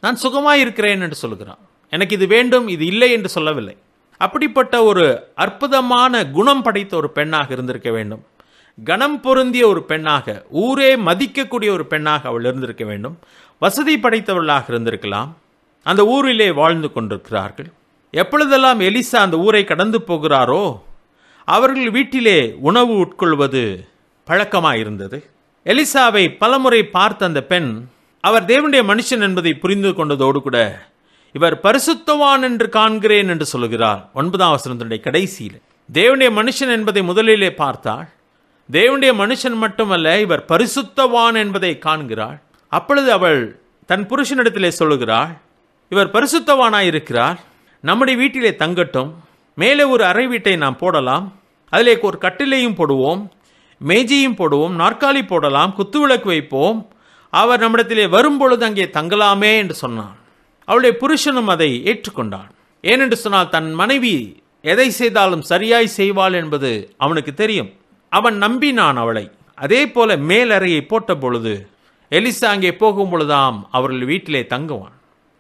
நான் சுகமாய் இருக்கிறேன் என்று சொல்லுகிறான். எனக்கு இது வேண்டும், இது இல்லை என்று சொல்லவில்லை. அப்படிப்பட்ட ஒரு அற்புதமான குணம் படைத்த ஒரு பெண்ணாக இருந்திருக்க வேண்டும். கனம் பொருந்திய ஒரு பெண்ணாக, ஊரே மதிக்கக்கூடிய ஒரு பெண்ணாக அவள் இருந்திருக்க வேண்டும். வசதி படைத்தவர்களாக இருந்திருக்கலாம். அந்த ஊரிலே வாழ்ந்து கொண்டிருக்கிறார்கள். எப்பொழுதெல்லாம் எலிசா அந்த ஊரை கடந்து போகிறாரோ அவர்கள் வீட்டிலே உணவு உட்கொள்வது பழக்கமாயிருந்தது. எலிசாவை பலமுறை பார்த்த அந்த பெண் அவர் தேவனுடைய மனுஷன் என்பதை புரிந்து கொண்டதோடு கூட இவர் பரிசுத்தவான் என்று காண்கிறேன் என்று சொல்லுகிறார். 9ஆம் வசனத்தினுடைய கடைசியில் தேவனுடைய மனுஷன் என்பதை முதலிலே பார்த்தாள். தேவனுடைய மனுஷன் மட்டுமல்ல, இவர் பரிசுத்தவான் என்பதை காண்கிறாள். அப்பொழுது அவள் தன் புருஷனிடத்திலே சொல்லுகிறாள், இவர் பரிசுத்தவானாயிருக்கிறார், நம்முடைய வீட்டிலே தங்கட்டும், மேலே ஒரு அறை வீட்டை நாம் போடலாம், அதிலே ஒரு கட்டிலையும் போடுவோம், மேஜையும் போடுவோம், நாற்காலி போடலாம், குத்துவிளக்கு வைப்போம், அவர் நம்மிடத்திலே வரும்பொழுது அங்கே தங்கலாமே என்று சொன்னான். அவளுடைய புருஷனும் அதை ஏற்றுக்கொண்டான். ஏனென்று சொன்னால் தன் மனைவி எதை செய்தாலும் சரியாய் செய்வாள் என்பது அவனுக்கு தெரியும். அவன் நம்பினான் அவளை. அதே போல மேலறையை போட்ட பொழுது எலிசா அங்கே போகும் பொழுதாம் அவர்கள் வீட்டிலே தங்குவான்.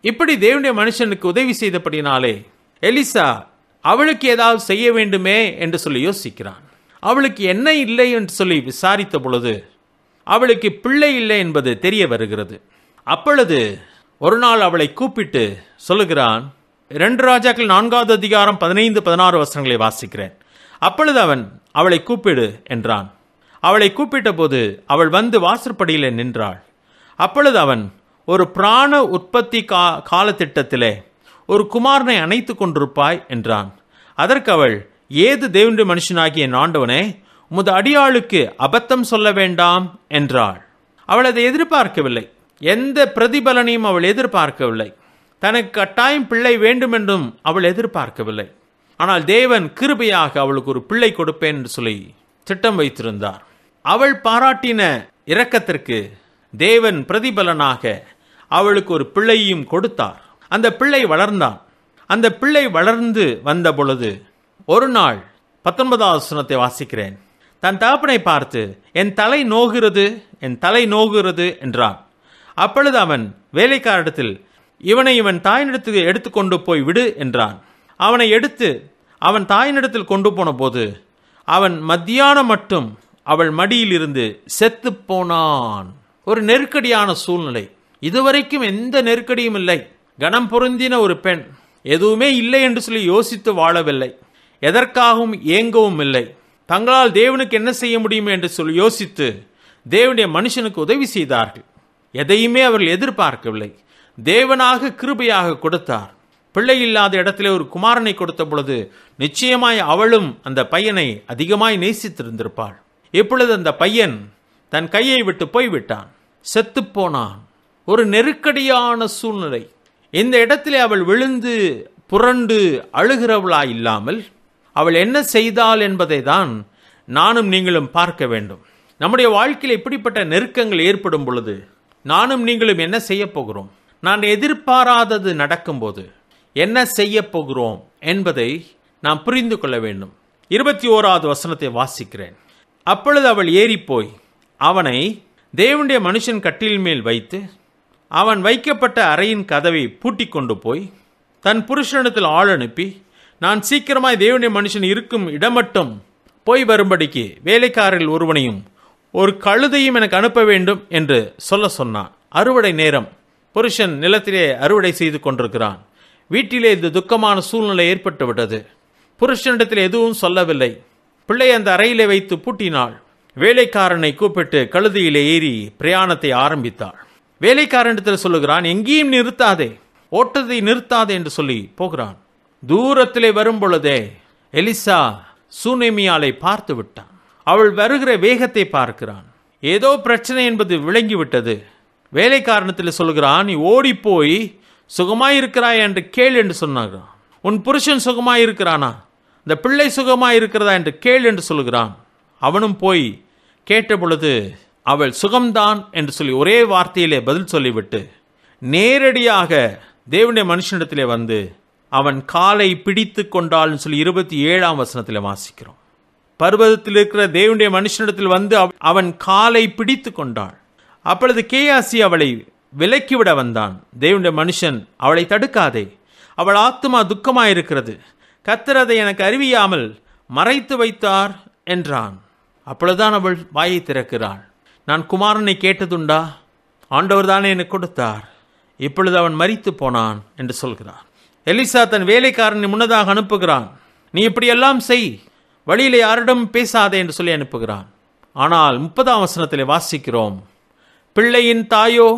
இப்படி தேவனுடைய மனுஷனுக்கு உதவி செய்தபடினாலே எலிசா அவளுக்கு ஏதாவது செய்ய வேண்டுமே என்று சொல்லி யோசிக்கிறான். அவளுக்கு என்ன இல்லை என்று சொல்லி விசாரித்த பொழுது அவளுக்கு பிள்ளை இல்லை என்பது தெரிய வருகிறது. அப்பொழுது ஒரு நாள் அவளை கூப்பிட்டு சொல்லுகிறான். 2 ராஜாக்கள் 4வது அதிகாரம் 15-16 வசனங்களை வாசிக்கிறேன். அப்பொழுது அவன் அவளை கூப்பிடு என்றான். அவளை கூப்பிட்ட போது அவள் வந்து வாசற்படியிலே நின்றாள். அப்பொழுது அவன் ஒரு பிராண உற்பத்தி காலத்திட்டத்திலே ஒரு குமாரனை அணைத்து கொண்டிருப்பாய் என்றான். அதற்கு அவள், ஏது தேவனுடைய மனுஷனாகிய என் ஆண்டவனே, உமது அடியாளுக்கு அபத்தம் சொல்ல வேண்டாம் என்றாள். அவள் அதை எதிர்பார்க்கவில்லை. எந்த பிரதிபலனையும் அவள் எதிர்பார்க்கவில்லை. தனக்கு கட்டாயம் பிள்ளை வேண்டும் என்றும் அவள் எதிர்பார்க்கவில்லை. ஆனால் தேவன் கிருபையாக அவளுக்கு ஒரு பிள்ளை கொடுப்பேன் என்று சொல்லி திட்டம் வைத்திருந்தார். அவள் பாராட்டின இரக்கத்திற்கு தேவன் பிரதிபலனாக அவளுக்கு ஒரு பிள்ளையும் கொடுத்தார். அந்த பிள்ளை வளர்ந்தான். அந்த பிள்ளை வளர்ந்து வந்த பொழுது ஒரு நாள் 19வது வசனத்தை வாசிக்கிறேன். தன் தகப்பனை பார்த்து, என் தலை நோகிறது, என் தலை நோகிறது என்றான். அப்பொழுது அவன் வேலைக்காரிடத்தில், இவனை இவன் தாயினிடத்துக்கு எடுத்துக்கொண்டு போய் விடு என்றான். அவனை எடுத்து அவன் தாயினிடத்தில் கொண்டு போன போது அவன் மத்தியானம் மட்டும் அவள் மடியில் இருந்து செத்து போனான். ஒரு நெருக்கடியான சூழ்நிலை. இதுவரைக்கும் எந்த நெருக்கடியும் இல்லை. கனம் பொருந்தின ஒரு பெண், எதுவுமே இல்லை என்று சொல்லி யோசித்து வாழவில்லை, எதற்காகவும் ஏங்கவும் இல்லை. தங்களால் தேவனுக்கு என்ன செய்ய முடியும் என்று சொல்லி யோசித்து தேவனுடைய மனுஷனுக்கு உதவி செய்தார்கள். எதையுமே அவர்கள் எதிர்பார்க்கவில்லை. தேவனாக கிருபையாக கொடுத்தார். பிள்ளை இல்லாத இடத்திலே ஒரு குமாரனை கொடுத்த பொழுது நிச்சயமாய் அவளும் அந்த பையனை அதிகமாய் நேசித்திருந்திருப்பாள். இப்பொழுது அந்த பையன் தன் கையை விட்டு போய்விட்டான், செத்து போனான். ஒரு நெருக்கடியான சூழ்நிலை. இந்த இடத்திலே அவள் விழுந்து புரண்டு அழுகிறவளாய் இல்லாமல் அவள் என்ன செய்தாள் என்பதை தான் நானும் நீங்களும் பார்க்க வேண்டும். நம்முடைய வாழ்க்கையில் இப்படிப்பட்ட நெருக்கங்கள் ஏற்படும் பொழுது நானும் நீங்களும் என்ன செய்ய போகிறோம், நான் எதிர்பாராதது நடக்கும்போது என்ன செய்ய போகிறோம் என்பதை நாம் புரிந்து கொள்ள வேண்டும். 21வது வசனத்தை வாசிக்கிறேன். அப்பொழுது அவள் ஏறிப்போய் அவனை தேவனுடைய மனுஷன் கட்டில் மேல் வைத்து அவன் வைக்கப்பட்ட அறையின் கதவை பூட்டி கொண்டு போய் தன் புருஷனிடத்தில் ஆள் அனுப்பி, நான் சீக்கிரமாய் தேவனுடைய மனுஷன் இருக்கும் இடமட்டும் போய் வரும்படிக்கு வேலைக்காரர்கள் ஒருவனையும் ஒரு கழுதையும் எனக்கு அனுப்ப வேண்டும் என்று சொல்ல சொன்னான். அறுவடை நேரம். புருஷன் நிலத்திலே அறுவடை செய்து கொண்டிருக்கிறான். வீட்டிலே இந்த துக்கமான சூழ்நிலை ஏற்பட்டு விட்டது. புருஷனிடத்தில் எதுவும் சொல்லவில்லை. பிள்ளை அந்த அறையிலே வைத்து பூட்டினாள். வேலைக்காரனை கூப்பிட்டு கழுதையிலே ஏறி பிரயாணத்தை ஆரம்பித்தாள். வேலைக்காரனிடத்தில் சொல்லுகிறான், எங்கேயும் நிறுத்தாதே, ஓட்டத்தை நிறுத்தாதே என்று சொல்லி போகிறான். தூரத்திலே வரும் பொழுதே எலிசா சூனேமியாளை பார்த்து விட்டான். அவள் வருகிற வேகத்தை பார்க்கிறான். ஏதோ பிரச்சனை என்பது விளங்கிவிட்டது. வேலைக்காரனத்தில் சொல்லுகிறான், நீ ஓடி போய் சுகமாயிருக்கிறாய் என்று கேள் என்று சொன்னான். உன் புருஷன் சுகமாயிருக்கிறானா, இந்த பிள்ளை சுகமாயிருக்கிறதா என்று கேள் என்று சொல்லுகிறான். அவனும் போய் கேட்ட பொழுது அவள் சுகம்தான் என்று சொல்லி ஒரே வார்த்தையிலே பதில் சொல்லிவிட்டு நேரடியாக தேவனுடைய மனுஷனிடத்திலே வந்து அவன் காலை பிடித்து கொண்டாள்னு சொல்லி 27ஆம் வசனத்திலே வாசிக்கிறோம். பர்வதத்தில் இருக்கிற தேவனுடைய மனுஷனிடத்தில் வந்து அவன் காலை பிடித்து கொண்டாள். அப்பொழுது கேயாசி அவளை விலக்கிவிட வந்தான். தேவனுடைய மனுஷன், அவளை தடுக்காதே, அவள் ஆத்துமா துக்கமாயிருக்கிறது, கர்த்தர் அதை எனக்கு அறிவியாமல் மறைத்து வைத்தார் என்றான். அப்பொழுதுதான் அவள் வாயை திறக்கிறாள். நான் குமாரனை கேட்டதுண்டா, ஆண்டவர் தானே எனக்கு கொடுத்தார், இப்பொழுது அவன் மரித்து போனான் என்று சொல்கிறான். எலிசா தன் வேலைக்காரனை முன்னதாக அனுப்புகிறான். நீ இப்படியெல்லாம் செய், வழியிலே யாரிடம் பேசாதே என்று சொல்லி அனுப்புகிறான். ஆனால் 30ஆம் வசனத்திலே வாசிக்கிறோம், பிள்ளையின் தாயோ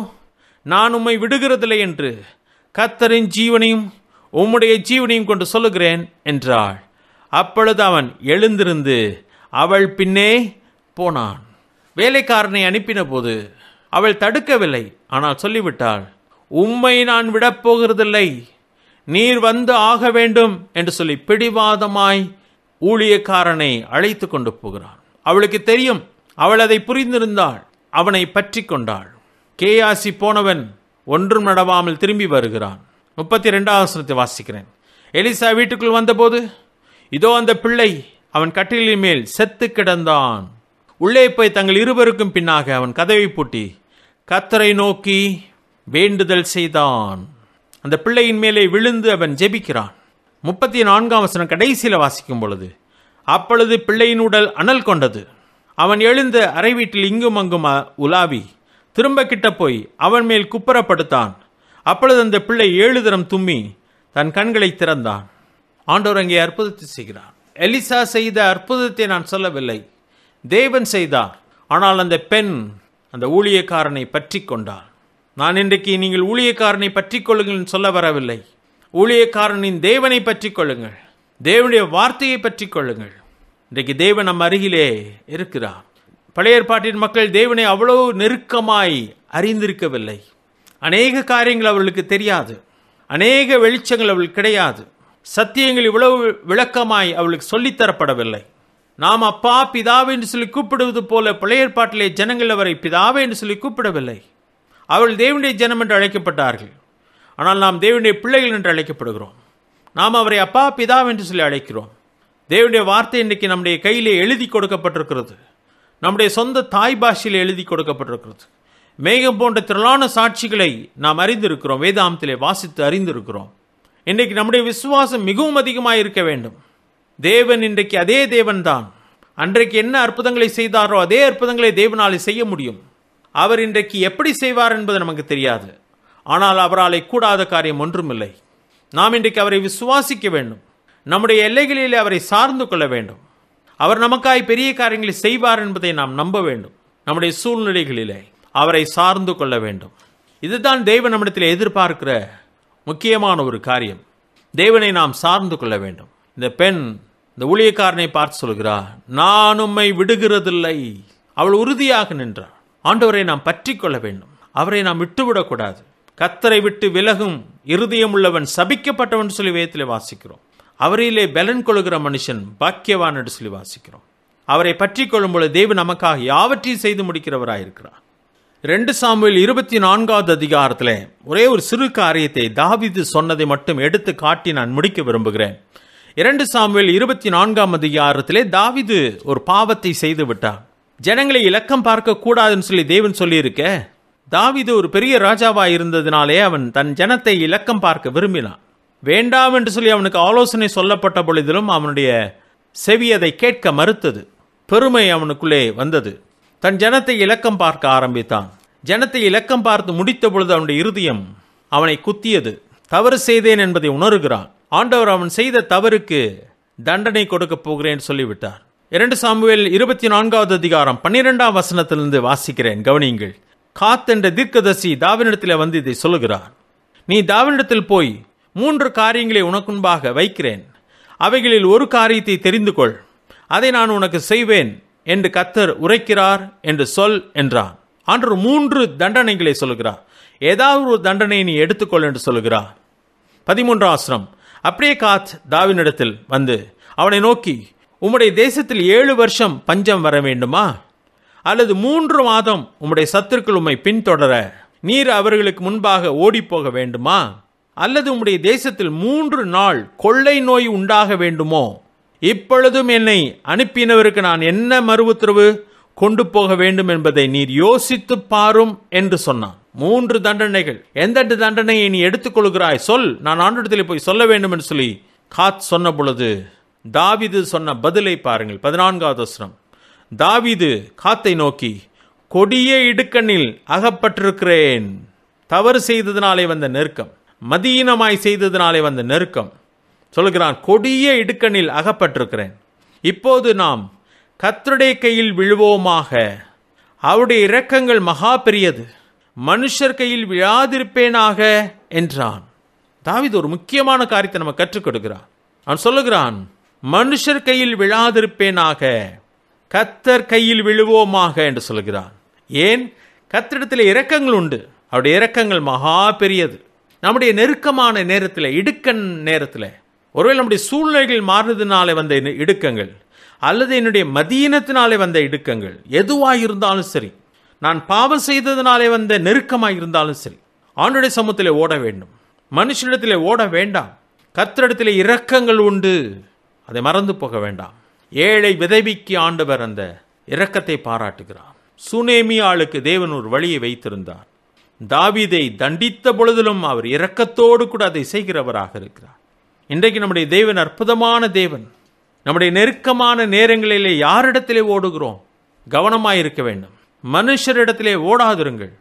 நான் உம்மை விடுகிறதில்லை என்று கர்த்தரின் ஜீவனையும் உம்முடைய ஜீவனையும் கொண்டு சொல்லுகிறேன் என்றாள். அப்பொழுது அவன் எழுந்திருந்து அவள் பின்னே போனான். வேலைக்காரனை அனுப்பின போது அவள் தடுக்கவில்லை, ஆனால் சொல்லிவிட்டாள், உம்மை நான் விடப்போகிறதில்லை, நீர் வந்து ஆக வேண்டும் என்று சொல்லி பிடிவாதமாய் ஊழியக்காரனை அழைத்து கொண்டு போகிறான். அவளுக்கு தெரியும், அவள் அதை புரிந்திருந்தாள். அவனை பற்றி கொண்டாள். கேயாசி போனவன் ஒன்றும் நடவாமல் திரும்பி வருகிறான். 32ஆம் வசனத்தை வாசிக்கிறேன். எலிசா வீட்டுக்குள் வந்தபோது இதோ அந்த பிள்ளை அவன் கட்டிலின் மேல் செத்து கிடந்தான். உள்ளே போய் தங்கள் இருவருக்கும் பின்னாக அவன் கதவை பூட்டி கர்த்தரை நோக்கி வேண்டுதல் செய்தான். அந்த பிள்ளையின் மேலே விழுந்து அவன் ஜெபிக்கிறான். 34ஆம் வசனம் கடைசியில் வாசிக்கும் பொழுது, அப்பொழுது பிள்ளையின் உடல் அனல் கொண்டது. அவன் எழுந்த அறை வீட்டில் இங்கும் அங்கும் உலாவி திரும்ப கிட்ட போய் அவன் மேல் குப்புறப்படுத்தான். அப்பொழுது அந்த பிள்ளை 7 தரம் தும்மி தன் கண்களை திறந்தான். ஆண்டவர் அங்கே அற்புதத்தை செய்கிறார். எலிசா செய்த அற்புதத்தை நான் சொல்லவில்லை, தேவன் செய்தார். ஆனால் அந்த பெண் அந்த ஊழியக்காரனை பற்றி கொண்டாள். நான் இன்றைக்கு நீங்கள் ஊழியக்காரனை பற்றி கொள்ளுங்கள் சொல்ல வரவில்லை. ஊழியக்காரனின் தேவனை பற்றி கொள்ளுங்கள், தேவனுடைய வார்த்தையை பற்றி கொள்ளுங்கள். இன்றைக்கு தேவன் நம் அருகிலே இருக்கிறார். பழைய ஏற்பாட்டின் மக்கள் தேவனை அவ்வளவு நெருக்கமாய் அறிந்திருக்கவில்லை. அநேக காரியங்கள் அவர்களுக்கு தெரியாது, அநேக வெளிச்சங்கள் அவர்களுக்கு கிடையாது, சத்தியங்கள் இவ்வளவு விளக்கமாய் அவளுக்கு சொல்லித்தரப்படவில்லை. நாம் அப்பா பிதாவே என்று சொல்லி கூப்பிடுவது போல பழைய ஏற்பாட்டிலே ஜனங்கள் அவரை பிதாவே என்று சொல்லி கூப்பிடவில்லை. அவர்கள் தேவனுடைய ஜனம் என்று அழைக்கப்பட்டார்கள். ஆனால் நாம் தேவனுடைய பிள்ளைகள் என்று அழைக்கப்படுகிறோம். நாம் அவரை அப்பா பிதாவே என்று சொல்லி அழைக்கிறோம். தேவனுடைய வார்த்தை இன்றைக்கு நம்முடைய கையிலே எழுதி கொடுக்கப்பட்டிருக்கிறது. நம்முடைய சொந்த தாய் பாஷையில் எழுதி கொடுக்கப்பட்டிருக்கிறது. மேகம் போன்ற திரளான சாட்சிகளை நாம் அறிந்திருக்கிறோம், வேதாந்தத்திலே வாசித்து அறிந்திருக்கிறோம். இன்றைக்கு நம்முடைய விசுவாசம் மிகவும் அதிகமாக இருக்க வேண்டும். தேவன் இன்றைக்கு அதே தேவன் தான். அன்றைக்கு என்ன அற்புதங்களை செய்தாரோ அதே அற்புதங்களை தேவனாலே செய்ய முடியும். அவர் இன்றைக்கு எப்படி செய்வார் என்பது நமக்கு தெரியாது. ஆனால் அவராலே கூடாத காரியம் ஒன்றுமில்லை. நாம் இன்றைக்கு அவரை விசுவாசிக்க வேண்டும். நம்முடைய எல்லைகளிலே அவரை சார்ந்து கொள்ள வேண்டும். அவர் நமக்காய் பெரிய காரியங்களை செய்வார் என்பதை நாம் நம்ப வேண்டும். நம்முடைய சூழ்நிலைகளிலே அவரை சார்ந்து கொள்ள வேண்டும். இதுதான் தேவன் நம்மிடத்தில் எதிர்பார்க்கிற முக்கியமான ஒரு காரியம். தேவனை நாம் சார்ந்து கொள்ள வேண்டும். இந்த பெண் இந்த ஊழியக்காரனை பார்த்து சொல்கிறார், நான் உம்மை விடுகிறதில்லை. அவள் உறுதியாக நின்றார். ஆண்டவரை நாம் பற்றி கொள்ள வேண்டும். அவரை நாம் விட்டுவிடக்கூடாது. கர்த்தரை விட்டு விலகும் இருதயம் உள்ளவன் சபிக்கப்பட்டவன் சொல்லி வேதத்திலே வாசிக்கிறோம். அவரிலே பலன் கொள்கிற மனுஷன் பாக்கியவான் என்று சொல்லி வாசிக்கிறோம். அவரை பற்றி கொள்ளும் பொழுது தேவன் நமக்காக யாவற்றையும் செய்து முடிக்கிறவராயிருக்கிறார். 2 சாமுவேல் 24வது அதிகாரத்தில் ஒரே ஒரு சிறு காரியத்தை தாவீது சொன்னதை மட்டும் எடுத்து காட்டி நான் முடிக்க விரும்புகிறேன். 2 சாமுவேல் 24ஆம் அதிகாரத்திலே தாவீது ஒரு பாவத்தை செய்து விட்டார். ஜனங்களை இலக்கம் பார்க்க கூடாதுன்னு சொல்லி தேவன் சொல்லியிருக்க, தாவீது ஒரு பெரிய ராஜாவாக இருந்ததினாலே அவன் தன் ஜனத்தை இலக்கம் பார்க்க விரும்பினான். வேண்டாம் என்று சொல்லி அவனுக்கு ஆலோசனை சொல்லப்பட்ட பொழுதிலும் அவனுடைய செவி அதை கேட்க மறுத்தது. பெருமை அவனுக்குள்ளே வந்தது. தன் ஜனத்தை இலக்கம் பார்க்க ஆரம்பித்தான். ஜனத்தை இலக்கம் பார்த்து முடித்த பொழுது அவனுடைய இருதயம் அவனை குத்தியது. தவறு செய்தேன் என்பதை உணர்கிறான். ஆண்டவர் அவன் செய்த தவறுக்கு தண்டனை கொடுக்க போகிறேன் சொல்லிவிட்டார். 2 சாமுவேல் 24வது அதிகாரம் 12ஆம் வசனத்திலிருந்து வாசிக்கிறேன், கவனியுங்கள். காத் என்ற தீர்க்கதரிசி தாவீதிடத்தில் வந்து இதை சொல்லுகிறார். நீ தாவீதிடத்தில் போய் 3 காரியங்களை உனக்குன்பாக வைக்கிறேன், அவைகளில் ஒரு காரியத்தை தெரிந்து கொள், அதை நான் உனக்கு செய்வேன் என்று கர்த்தர் உரைக்கிறார் என்று சொல் என்றான். ஆண்டவர் 3 தண்டனைகளை சொல்லுகிறார். ஏதாவது ஒரு தண்டனை நீ எடுத்துக்கொள் என்று சொல்லுகிறார். 13ஆம் வசனம், அப்படியே காத் தாவீதிடத்தில் வந்து அவனை நோக்கி, உம்முடைய தேசத்தில் 7 வருஷம் பஞ்சம் வர வேண்டுமா? அல்லது 3 மாதம் உம்முடைய சத்துருக்கள் உம்மை பின்தொடர நீர் அவர்களுக்கு முன்பாக ஓடிப்போக வேண்டுமா? அல்லது உம்முடைய தேசத்தில் 3 நாள் கொள்ளை நோய் உண்டாக வேண்டுமோ? இப்பொழுதும் என்னை அனுப்பினவருக்கு நான் என்ன மறு உத்தரவு கொண்டு போக வேண்டும் என்பதை நீர் யோசித்து பாரும் என்று சொன்னான். 3 தண்டனைகள். எந்த தண்டனையை நீ எடுத்துக்கொள்கிறாய் சொல், நான் ஆண்டவரிடத்தில் போய் சொல்ல வேண்டும் என்று சொல்லி காத் சொன்ன பொழுது தாவீது சொன்ன பதிலை பாருங்கள். 14வது வசனம், தாவீது காத்தை நோக்கி, கொடிய இடுக்கண்ணில் அகப்பட்டிருக்கிறேன். தவறு செய்ததினாலே வந்த நெருக்கம், மதியீனமாய் செய்ததினாலே வந்த நெருக்கம் சொல்கிறான். கொடிய இடுக்கண்ணில் அகப்பட்டிருக்கிறேன். இப்போது நாம் கர்த்தருடைய கையில் விழுவோமாக. அவருடைய இரக்கங்கள் மகா பெரியது. மனுஷர் கையில் விழாதிருப்பேனாக என்றான். தாவீது ஒரு முக்கியமான காரியத்தை நம்ம கற்றுக் கொடுக்கிறான். அவன் சொல்லுகிறான், மனுஷர் கையில் விழாதிருப்பேனாக, கர்த்தர் கையில் விழுவோமாக என்று சொல்லுகிறான். ஏன்? கர்த்தரிடத்தில் இரக்கங்கள் உண்டு. அவருடைய இரக்கங்கள் மகா பெரியது. நம்முடைய நெருக்கமான நேரத்தில், இடுக்கண் நேரத்தில், ஒருவேளை நம்முடைய சூழ்நிலைகள் மாறுறதுனாலே வந்த இடுக்கங்கள், அல்லது என்னுடைய மதீனத்தினாலே வந்த இடுக்கங்கள், எதுவாக இருந்தாலும் சரி, நான் பாவம் செய்ததினாலே வந்த நெருக்கமாக இருந்தாலும் சரி, ஆண்டவருடைய சமூகத்திலே ஓட வேண்டும். மனுஷனிடத்திலே ஓட வேண்டாம். கர்த்தரிடத்திலே இரக்கங்கள் உண்டு, அதை மறந்து போக வேண்டாம். ஏழை விதவிக்கு ஆண்டவர் அந்த இரக்கத்தை பாராட்டுகிறார். சுனேமி ஆளுக்கு தேவன் ஒரு வழியை வைத்திருந்தார். தாவீதை தண்டித்த பொழுதிலும் அவர் இரக்கத்தோடு கூட அதை செய்கிறவராக இருக்கிறார். இன்றைக்கு நம்முடைய தேவன் அற்புதமான தேவன். நம்முடைய நெருக்கமான நேரங்களிலே யாரிடத்திலே ஓடுகிறோம்? கவனமாயிருக்க வேண்டும். மனுஷரிடத்திலே ஓடாதிருங்கள்.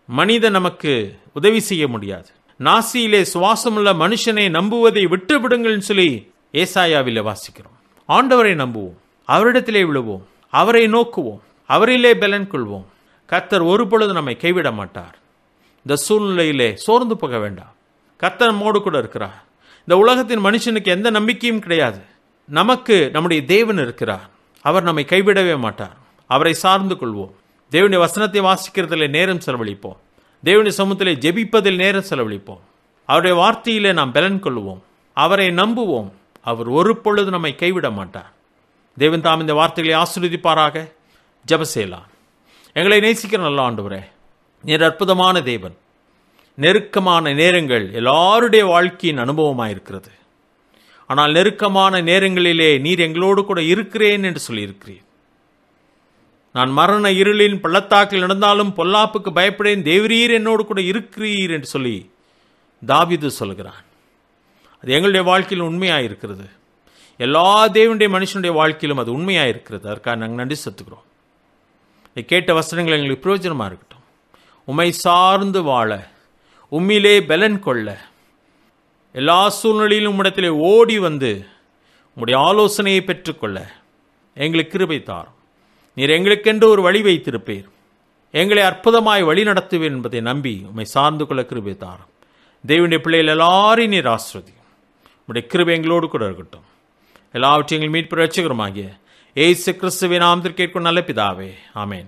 மனிதன் நமக்கு உதவி செய்ய முடியாது. நாசியிலே சுவாசமுள்ள மனுஷனை நம்புவதை விட்டு விடுங்கள் சொல்லி ஏசாயாவிலே வாசிக்கிறோம். ஆண்டவரை நம்புவோம், அவரிடத்திலே விழுவோம், அவரை நோக்குவோம், அவரிலே பலன் கொள்வோம். கர்த்தர் ஒரு பொழுது நம்மை கைவிட மாட்டார். இந்த சூழ்நிலையிலே சோர்ந்து போக வேண்டாம். கர்த்தர் நம்மோடு கூட இருக்கிறார். இந்த உலகத்தின் மனுஷனுக்கு எந்த நம்பிக்கையும் கிடையாது. நமக்கு நம்முடைய தேவன் இருக்கிறார். அவர் நம்மை கைவிடவே மாட்டார். அவரை சார்ந்து கொள்வோம். தேவனுடைய வசனத்தை வாசிக்கிறதிலே நேரம் செலவழிப்போம். தேவனுடைய சமூகத்திலே ஜெபிப்பதில் நேரம் செலவழிப்போம். அவருடைய வார்த்தையிலே நாம் பலன் கொள்வோம். அவரை நம்புவோம். அவர் ஒரு பொழுது நம்மை கைவிட மாட்டார். தேவன் தாம் இந்த வார்த்தைகளை ஆசீர்வதிப்பாராக. ஜெபம் செய்யலாம். எங்களை நேசிக்கிற நல்ல ஆண்டவரே, நீர் அற்புதமான தேவன். நெருக்கமான நேரங்கள் எல்லாருடைய வாழ்க்கையின் அனுபவமாயிருக்கிறது. ஆனால் நெருக்கமான நேரங்களிலே நீர் எங்களோடு கூட இருக்கிறேன் என்று சொல்லியிருக்கிறீர். நான் மரண இருளின் பள்ளத்தாக்கில் நடந்தாலும் பொல்லாப்புக்கு பயப்படேன், தேவரீர் என்னோடு கூட இருக்கிறீர் என்று சொல்லி தாவீது சொல்கிறான். அது எங்களுடைய வாழ்க்கையில் உண்மையாயிருக்கிறது. எல்லா தேவனுடைய மனுஷனுடைய வாழ்க்கையிலும் அது உண்மையாயிருக்கிறது. அதற்காக நாங்கள் நன்றி செலுத்துகிறோம். இதை கேட்ட வசனங்கள் எங்களுக்கு பிரயோஜனமாக இருக்கட்டும். உம்மை சார்ந்து வாழ, உம்மிலே பலன் கொள்ள, எல்லா சூழ்நிலையிலும் உம்மிடத்திலே ஓடி வந்து உம்முடைய ஆலோசனையை பெற்றுக்கொள்ள எங்களுக்கு கிருபை தாரும். நீர் எங்களுக்கென்று ஒரு வழி வைத்திருப்பீர். எங்களை அற்புதமாய் வழி நடத்துவீர் என்பதை நம்பி உம்மை சார்ந்து கொள்ள கிருபை தாரும். தேவனுடைய பிள்ளைகள் எல்லாரையும் நீர் ஆசீர்வதியும். உம்முடைய கிருபை எங்களோடு கூட இருக்கட்டும். எல்லாவற்றையும் எங்கள் மீட்பு ரட்சகருமாகிய இயேசு கிறிஸ்துவின் நாமத்தில் கேட்கும் நல்ல பிதாவே, ஆமேன்.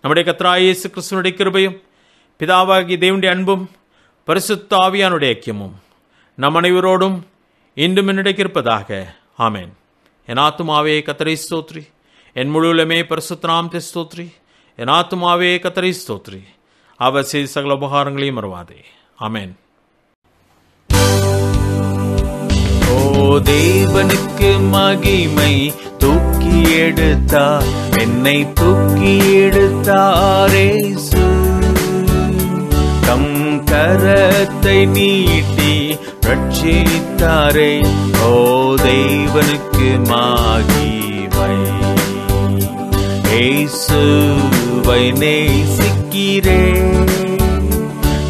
நம்முடைய கர்த்தராகிய இயேசு கிறிஸ்துவினுடைய கிருபையும் பிதாவாகிய தேவனுடைய அன்பும் பரிசுத்த ஆவியானுடைய ஐக்கியமும் நம் அனைவரோடும் இன்றும் என்னுடைய இருப்பதாக, ஆமேன். என் ஆத்துமாவே கர்த்தரை ஸ்தோத்திரி, என் முழுவலுமே பரிசுத்த நாமத்தை ஸ்தோத்திரி. என் ஆத்துமாவே கர்த்தரை ஸ்தோத்திரி, அவர் செய்த சகல உபகாரங்களையும் மறவாதே, ஆமேன். ஓ தேவனுக்கு மகிமை, தூக்கி எடுத்தார் என்னை, தூக்கி எடுத்தாரே. தம் கரத்தை நீட்டி ரட்சித்தாரே. ஓ தேவனுக்கு மகிமை. இயேசுவை நேசிக்கிறே,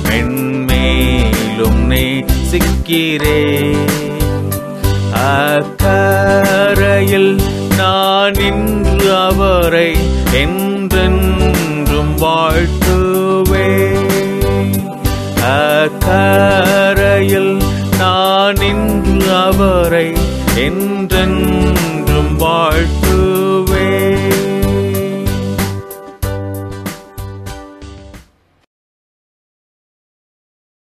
மென்மேலும் நேசிக்கிறே. அக்கரையில் நான் இன்று அவரை என்றென்றும் வாழ்த்துவே. அக்கரையில் நான் இன்று அவரை என்றென்றும் வாழ்த்துவே.